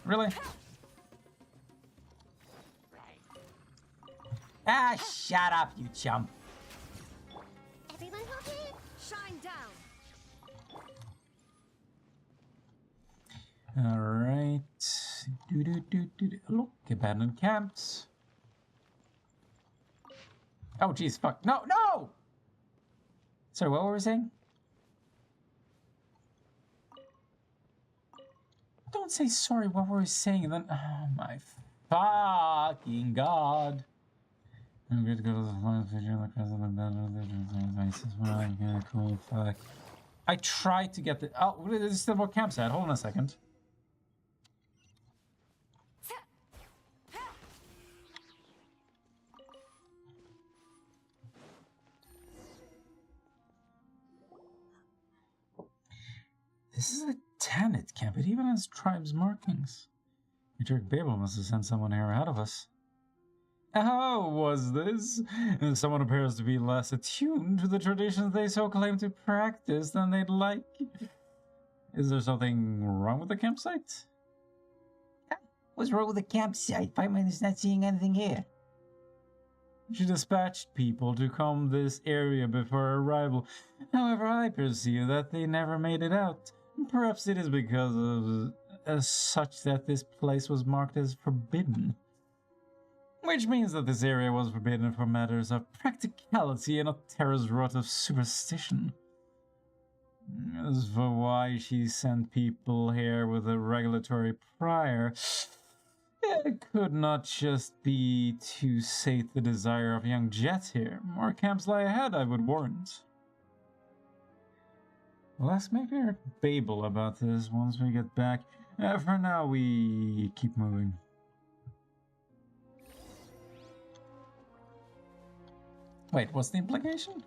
Really? Ah, shut up, you chump. Everyone okay? Shine down. Alright. Look, abandoned camps. Oh, jeez, fuck. No, no! Sorry, what were we saying? Don't say sorry, what were we saying? Then, oh my fucking god. I'm good to go to the flying figure like as the cool fuck. I tried to get the. Oh, this is still what camp's at. Hold on a second. This is a Tanit camp. It even has tribes markings. Dirge Babel must have sent someone here ahead of us. How was this? Someone appears to be less attuned to the traditions they so claim to practice than they'd like. Is there something wrong with the campsite? What's wrong with the campsite? Fireman is not seeing anything here. She dispatched people to comb this area before arrival. However, I perceive that they never made it out. Perhaps it is because of such that this place was marked as forbidden. Which means that this area was forbidden for matters of practicality and not terror's rot of superstition. As for why she sent people here with a regulatory prior, it could not just be to sate the desire of young Jet here. More camps lie ahead, I would warrant. Let's maybe hear Babel about this once we get back. For now, we keep moving. Wait, what's the implication?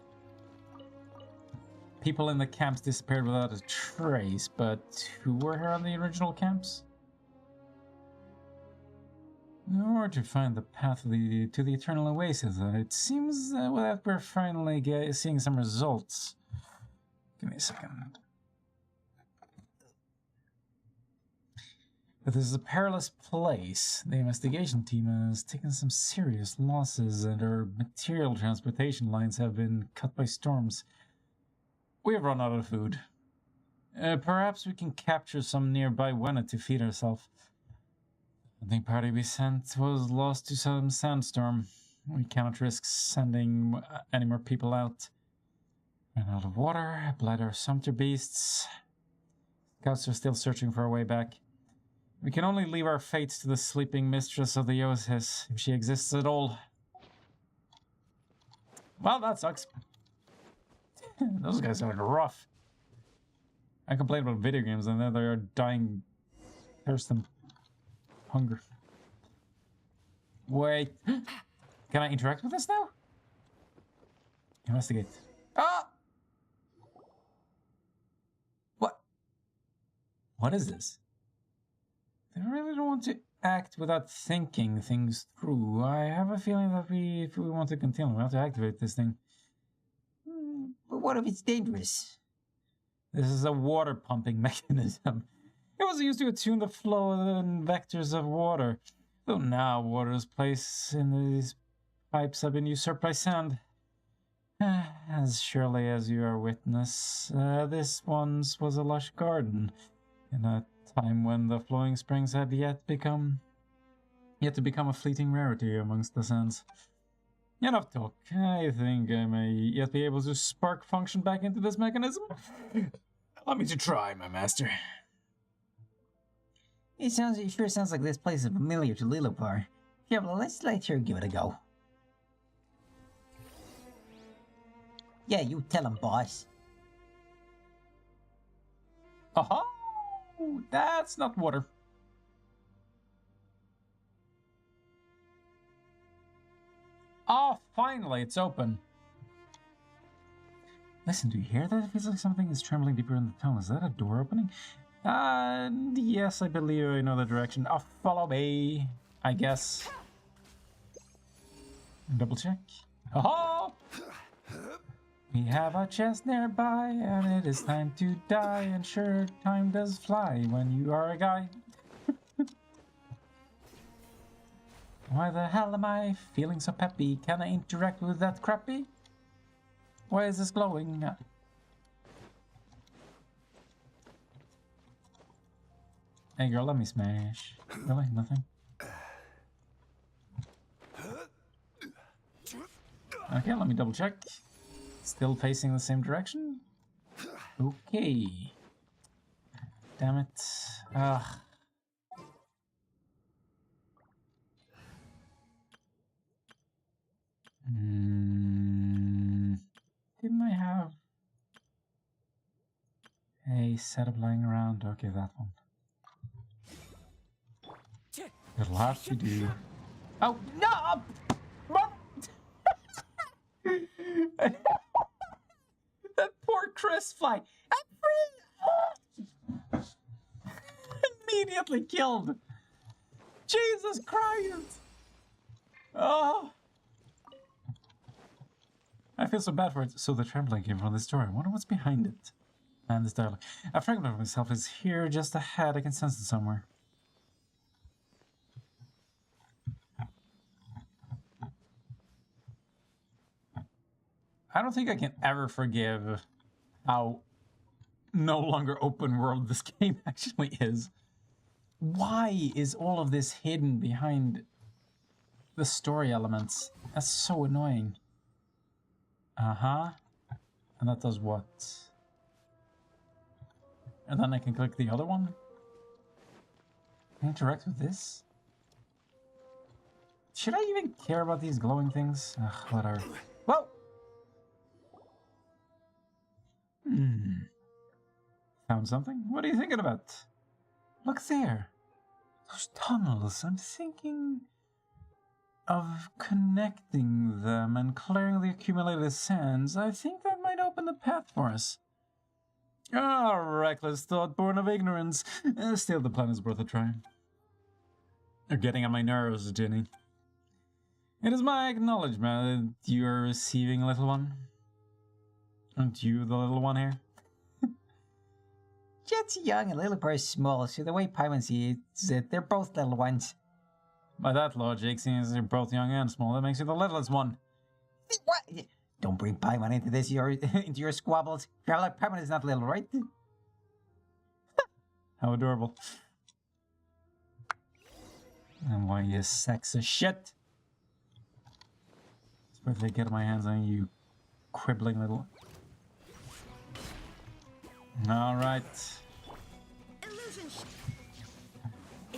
People in the camps disappeared without a trace, but who were here on the original camps? In order to find the path to the Eternal Oasis, it seems that we're finally seeing some results. Give me a second. But this is a perilous place. The investigation team has taken some serious losses, and our material transportation lines have been cut by storms. We have run out of food. Perhaps we can capture some nearby wennet to feed ourselves. The party we sent was lost to some sandstorm. We cannot risk sending any more people out. Ran out of water, bled our sumpter beasts. Scouts are still searching for our way back. We can only leave our fates to the sleeping mistress of the Oasis, if she exists at all. Well, that sucks. Those guys are rough. I complain about video games and then they are dying thirst and hunger. Wait. Can I interact with this now? Investigate. Ah! What? What is this? I really don't want to act without thinking things through. I have a feeling that if we want to continue, we have to activate this thing. But what if it's dangerous? This is a water pumping mechanism. It was used to attune the flow and vectors of water. Though now water's place in these pipes have been usurped by sand. As surely as you are witness, this once was a lush garden. In a time when the flowing springs had yet to become a fleeting rarity amongst the sands. Enough talk. I think I may yet be able to spark function back into this mechanism. Allow me to try, my master. It sure sounds like this place is familiar to Lilopar. Yeah, well, let's let her give it a go. Yeah, you tell him, boss. Aha! That's not water. Oh, finally, it's open. Listen, do you hear that? It feels like something is trembling deeper in the tunnel. Is that a door opening? Yes, I believe I know the direction. Oh, follow me, I guess. Double check. Aha! We have a chest nearby, and it is time to die. And sure, time does fly when you are a guy. Why the hell am I feeling so peppy? Can I interact with that crappy? Why is this glowing? Hey girl, let me smash. Really? Nothing? Okay, let me double check. Still facing the same direction? Okay. Damn it. Ugh. Didn't I have a setup lying around? Okay, that one. It'll have to do. Oh, no! That poor Chris fly. Immediately killed. Jesus Christ. Oh. I feel so bad for it. So the trembling came from this door. I wonder what's behind it. And this dialogue. A fragment of myself is here just ahead. I can sense it somewhere. I don't think I can ever forgive how no longer open world this game actually is. Why is all of this hidden behind the story elements? That's so annoying. Uh-huh. And that does what? And then I can click the other one? Interact with this? Should I even care about these glowing things? Ugh, whatever. Whoa! Found something? What are you thinking about? Look there. Those tunnels. I'm thinking of connecting them and clearing the accumulated sands. I think that might open the path for us. Ah, reckless thought born of ignorance. Still, the plan is worth a try. You're getting on my nerves, Jenny. It is my acknowledgement that you are receiving, little one. Aren't you the little one here? Jet's young and Lilipar is small, so the way Paimon sees it, they're both little ones. By that logic, seeing as you're both young and small, that makes you the littlest one. What? Don't bring Paimon into this, into your squabbles. Paimon is not little, right? How adorable. And why you sexist shit? Suppose I get my hands on you, quibbling little. Alright.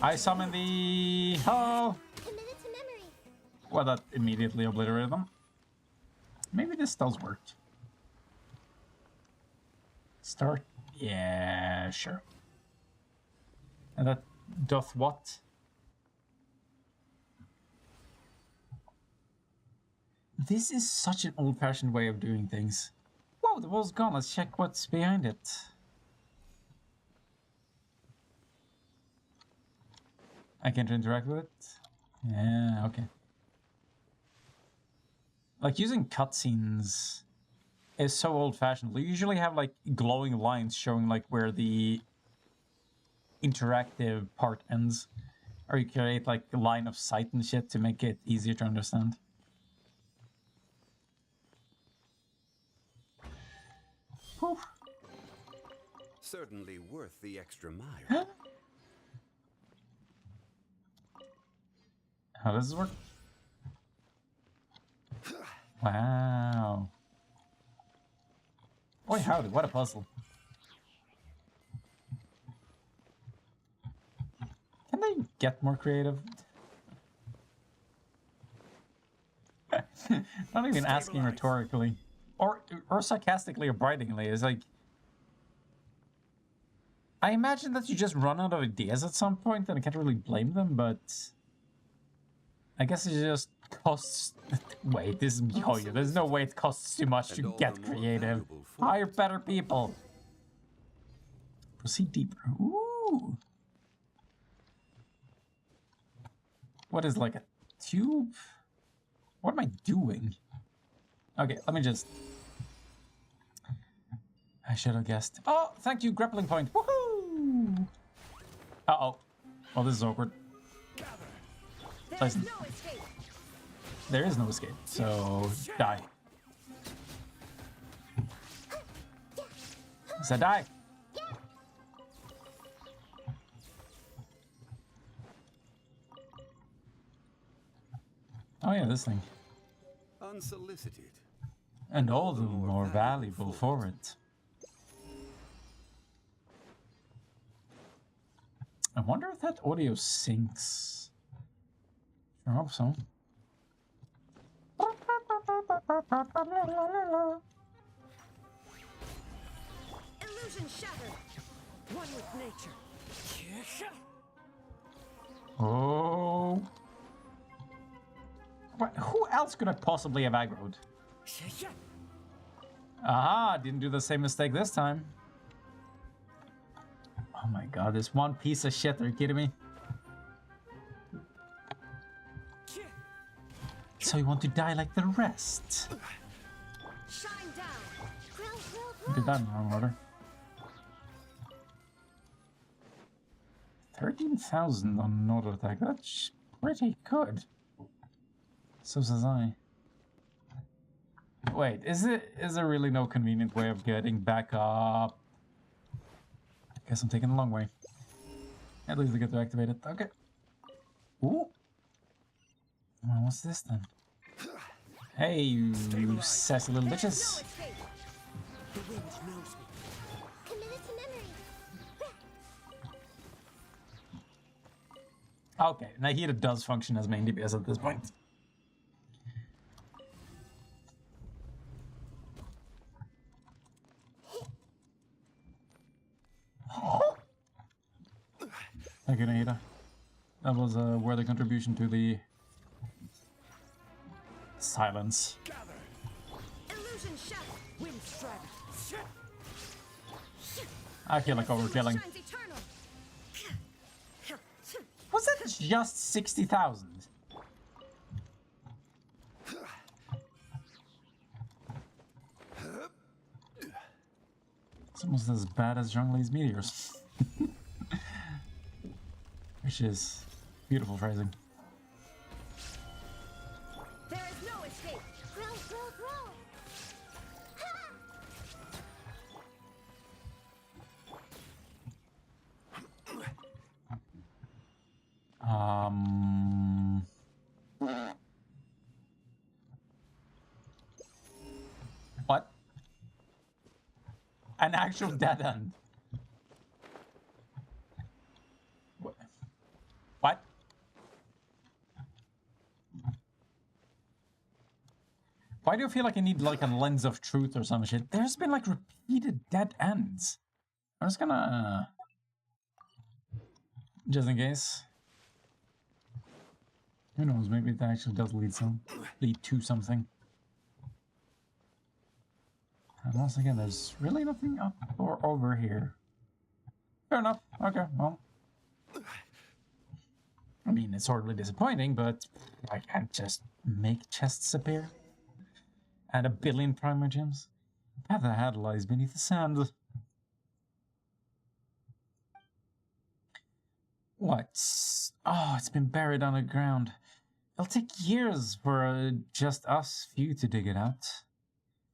I summon the... Oh! Committed to memory. Well, that immediately obliterated them. Maybe this does work. Start? Yeah, sure. And that doth what? This is such an old-fashioned way of doing things. Whoa, the wall's gone. Let's check what's behind it. I can't interact with it? Yeah, okay. Like, using cutscenes is so old-fashioned. We usually have, like, glowing lines showing, like, where the interactive part ends. Or you create, like, a line of sight and shit to make it easier to understand. Whew. Certainly worth the extra mile. How does this work? Wow. Boy, howdy, what a puzzle. Can they get more creative? Not even asking rhetorically. Or sarcastically or bitingly. It's like... I imagine that you just run out of ideas at some point, and I can't really blame them, but... I guess it just costs... Wait, this is MiHoYo. There's no way it costs too much to get creative. Hire better people. Proceed deeper. Ooh. What is, like, a tube? What am I doing? Okay, let me just... I should have guessed. Oh, thank you, grappling point. Woohoo! Uh-oh. Oh, this is awkward. Listen. There is no escape, so die. I said die. Oh yeah, this thing. Unsolicited. And all the more valuable for it. I wonder if that audio syncs. I hope so. Illusion shattered. One with nature. Oh. What, who else could I possibly have aggroed? Aha, didn't do the same mistake this time. Oh my god, this one piece of shit, are you kidding me? So you want to die like the rest? Shine down. I did that in the wrong order. 13,000 on an auto attack, that's pretty good. So says I. Wait, is there really no convenient way of getting back up? Guess I'm taking the long way. At least I get to activate it. Okay. Ooh. Well, what's this then? Hey, you sassy little bitches. The wind knows me. Committed to memory. Okay, Nahida does function as main DPS at this point. Thank you, Nahida. That was a worthy contribution to the silence. Illusion shattered. Wind strike. I feel like overkilling. Shines eternal. Was that just 60,000? It's almost as bad as Zhongli's meteors. Which is beautiful phrasing. There is no escape. Grow, grow, grow. What? An actual dead end. What? Why do you feel like I need like a lens of truth or some shit? There's been like repeated dead ends. I'm just gonna... just in case. Who knows, maybe it actually does lead to something. And once again, there's really nothing up or over here. Fair enough. Okay, well. I mean, it's horribly disappointing, but I can't just make chests appear. And 1 billion primer gems. The path ahead lies beneath the sand. What? Oh, it's been buried underground. It'll take years for just us few to dig it out.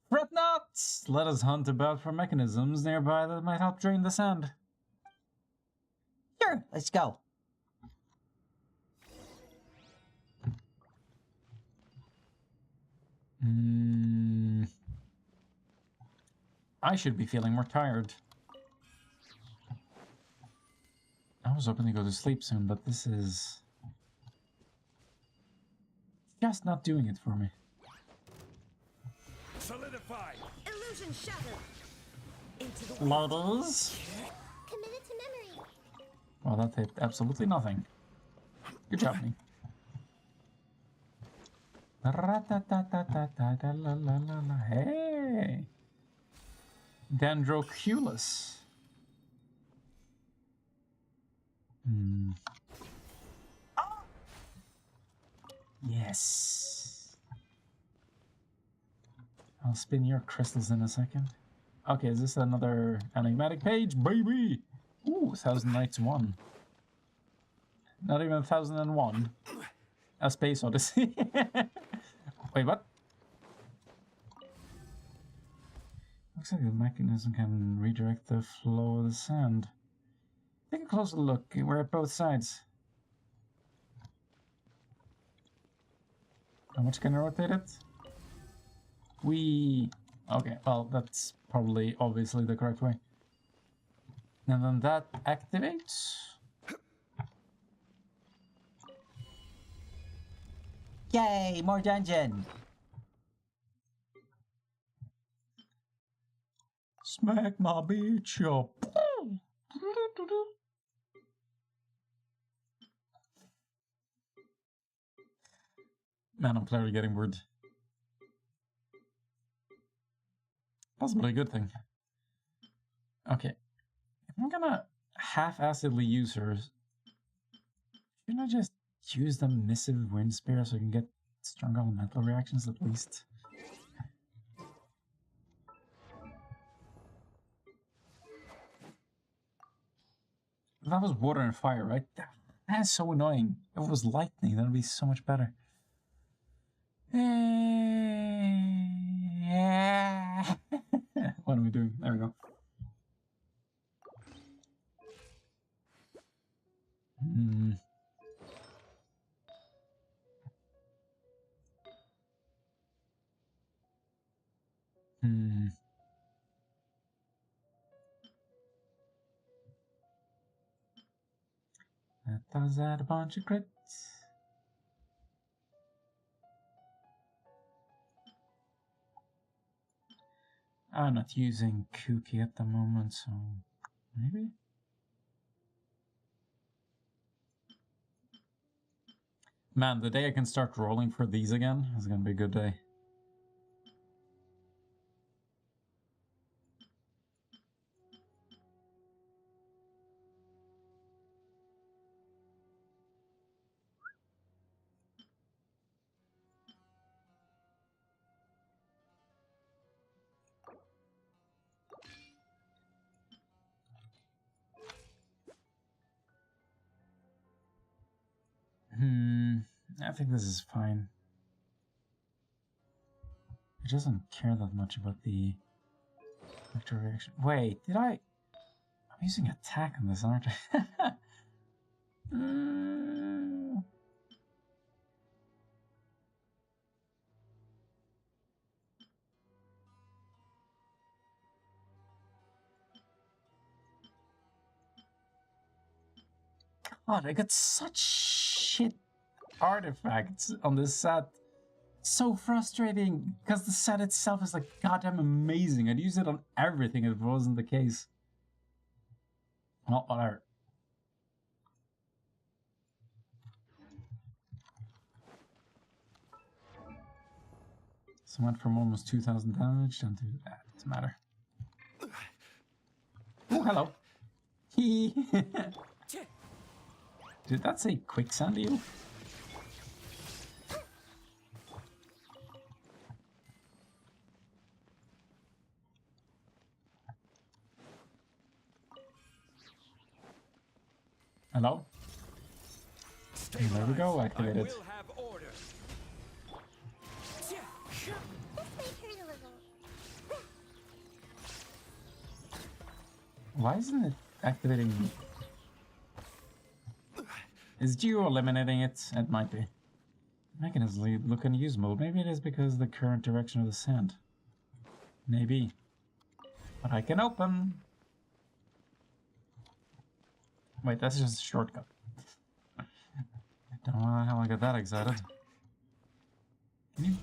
Fret not! Let us hunt about for mechanisms nearby that might help drain the sand. Sure, let's go. I should be feeling more tired. I was hoping to go to sleep soon, but this is just not doing it for me. Solidify! Illusion shattered. Into the Ladies? Committed to memory. Well, that hit absolutely nothing. Good job, me. Hey! Dendro of Bilqis. Yes. I'll spin your crystals in a second. Okay, is this another enigmatic page? Baby! Ooh, 1,000 Nights 1. Not even 1001. A Space Odyssey. Wait, what? Looks like the mechanism can redirect the flow of the sand. Take a closer look. We're at both sides. How much can I rotate it? Okay, well, that's probably obviously the correct way. And then that activates. Yay, more dungeon. Smack my bitch up. Man, I'm clearly getting bored. Possibly a good thing. Okay. If I'm gonna half-assedly use her, shouldn't I just use the missive wind spear so I can get strong elemental reactions at least? That was water and fire, right? That's so annoying. If it was lightning, that would be so much better. What are we doing? There we go. That does add a bunch of crits. I'm not using Kooky at the moment, so maybe? Man, the day I can start rolling for these again is gonna be a good day. I think this is fine. It doesn't care that much about the vector reaction. Wait, did I? I'm using attack on this, aren't I? God, I got such shit artifacts on this set. So frustrating, because the set itself is like goddamn amazing. I'd use it on everything if it wasn't the case. Well, whatever. So went from almost 2,000 damage down to that. Doesn't matter. Oh, hello. Did that say quicksand to you? Hello? And there we go, activated. I will have order. This may hurt a little. Why isn't it activating? Is Geo eliminating it? It might be. Mechanism look unusable. Maybe it is because of the current direction of the sand. Maybe. But I can open. Wait, that's just a shortcut. Don't know how I got that excited. Can you?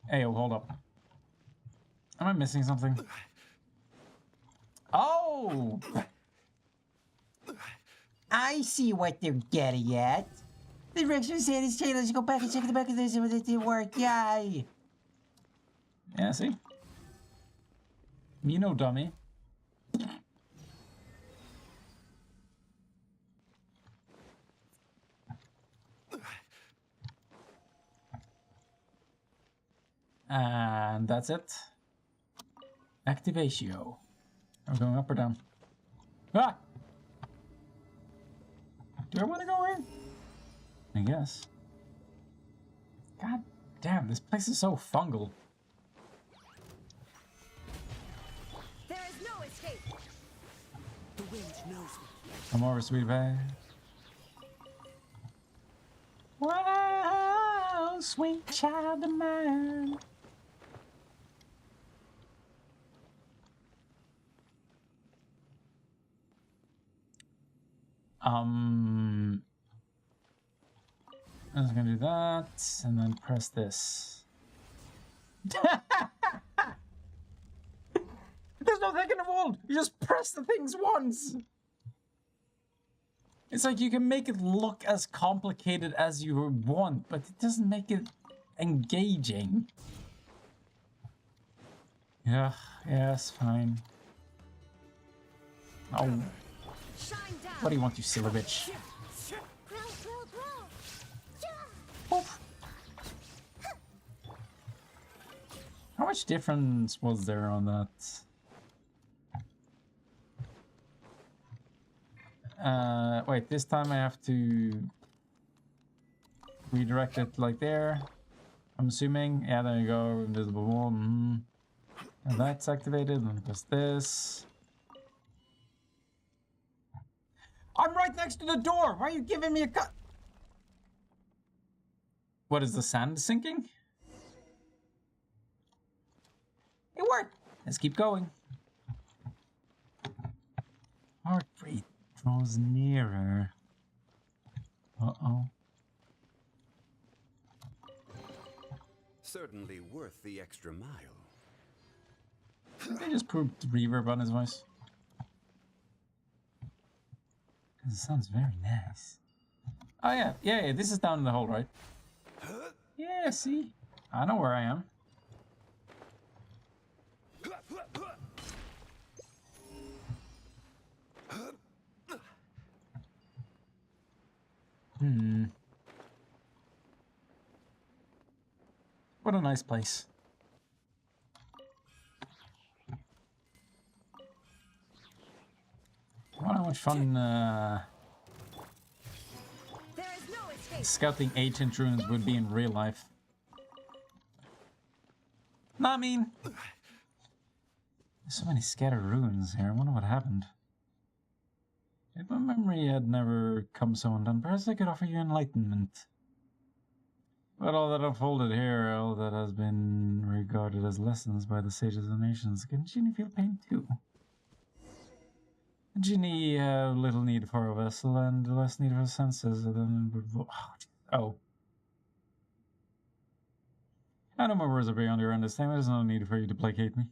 Hey, oh, hold up. Am I missing something? Oh! I see what they're getting at. The direction said his channel. Let's go back and check the back of this. It didn't work. Yay! Yeah, see? You know, dummy. And that's it. Activatio. Are we going up or down? Ah! Do I want to go in? I guess. God damn, this place is so fungal. There is no escape. The wind knows me. Come over, sweet pie. Wow, sweet child of mine. I was gonna do that, and then press this. There's no second involved! You just press the things once! It's like you can make it look as complicated as you want, but it doesn't make it engaging. Yeah, yes, fine. Oh, Shine down. what do you want, you silly bitch? Grow, grow, grow. Oof. How much difference was there on that? Wait, this time I have to redirect it like there. I'm assuming. Yeah, there you go. Invisible wall. And that's activated. And press this. I'm right next to the door. Why are you giving me a cut? What is the sand sinking? It worked. Let's keep going. Heart rate draws nearer. Uh-oh. Certainly worth the extra mile. Did they just put reverb on his voice? Because it sounds very nice. Oh yeah, yeah, this is down in the hole, right? Yeah, see? I know where I am. What a nice place. I wonder how much fun There is no escape. scouting ancient ruins would be in real life. No, I mean, there's so many scattered ruins here. I wonder what happened. If my memory had never come so undone, perhaps I could offer you enlightenment. But all that unfolded here, all that has been regarded as lessons by the sages of the nations, can Ginny feel pain too? Ginny have little need for a vessel and less need for senses than... Oh. I know my words are beyond your understanding. There's no need for you to placate me.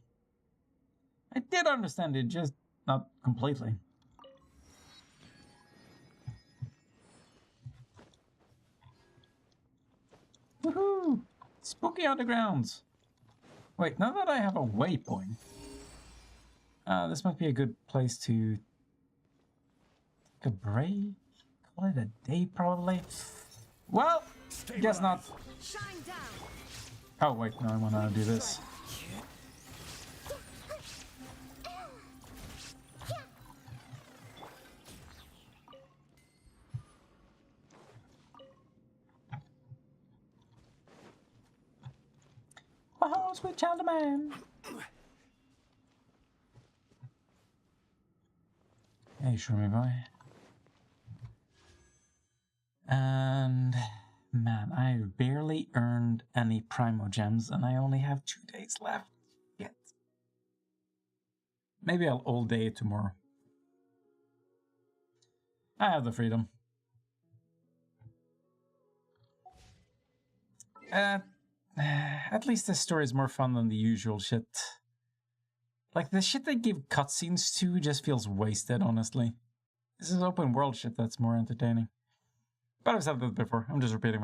I did understand it, just not completely. Woohoo! Spooky undergrounds! Wait, now that I have a waypoint, this might be a good place to take a break. Call it a day, probably. Well, guess not. Shine down. Oh wait, no, I want to do this. sweet child of mine. Hey, show me, boy. And man, I've barely earned any Primo Gems, and I only have 2 days left. Yet. Maybe I'll all day tomorrow. I have the freedom. At least this story is more fun than the usual shit. Like, the shit they give cutscenes to just feels wasted, honestly. This is open world shit that's more entertaining. But I've said that before, I'm just repeating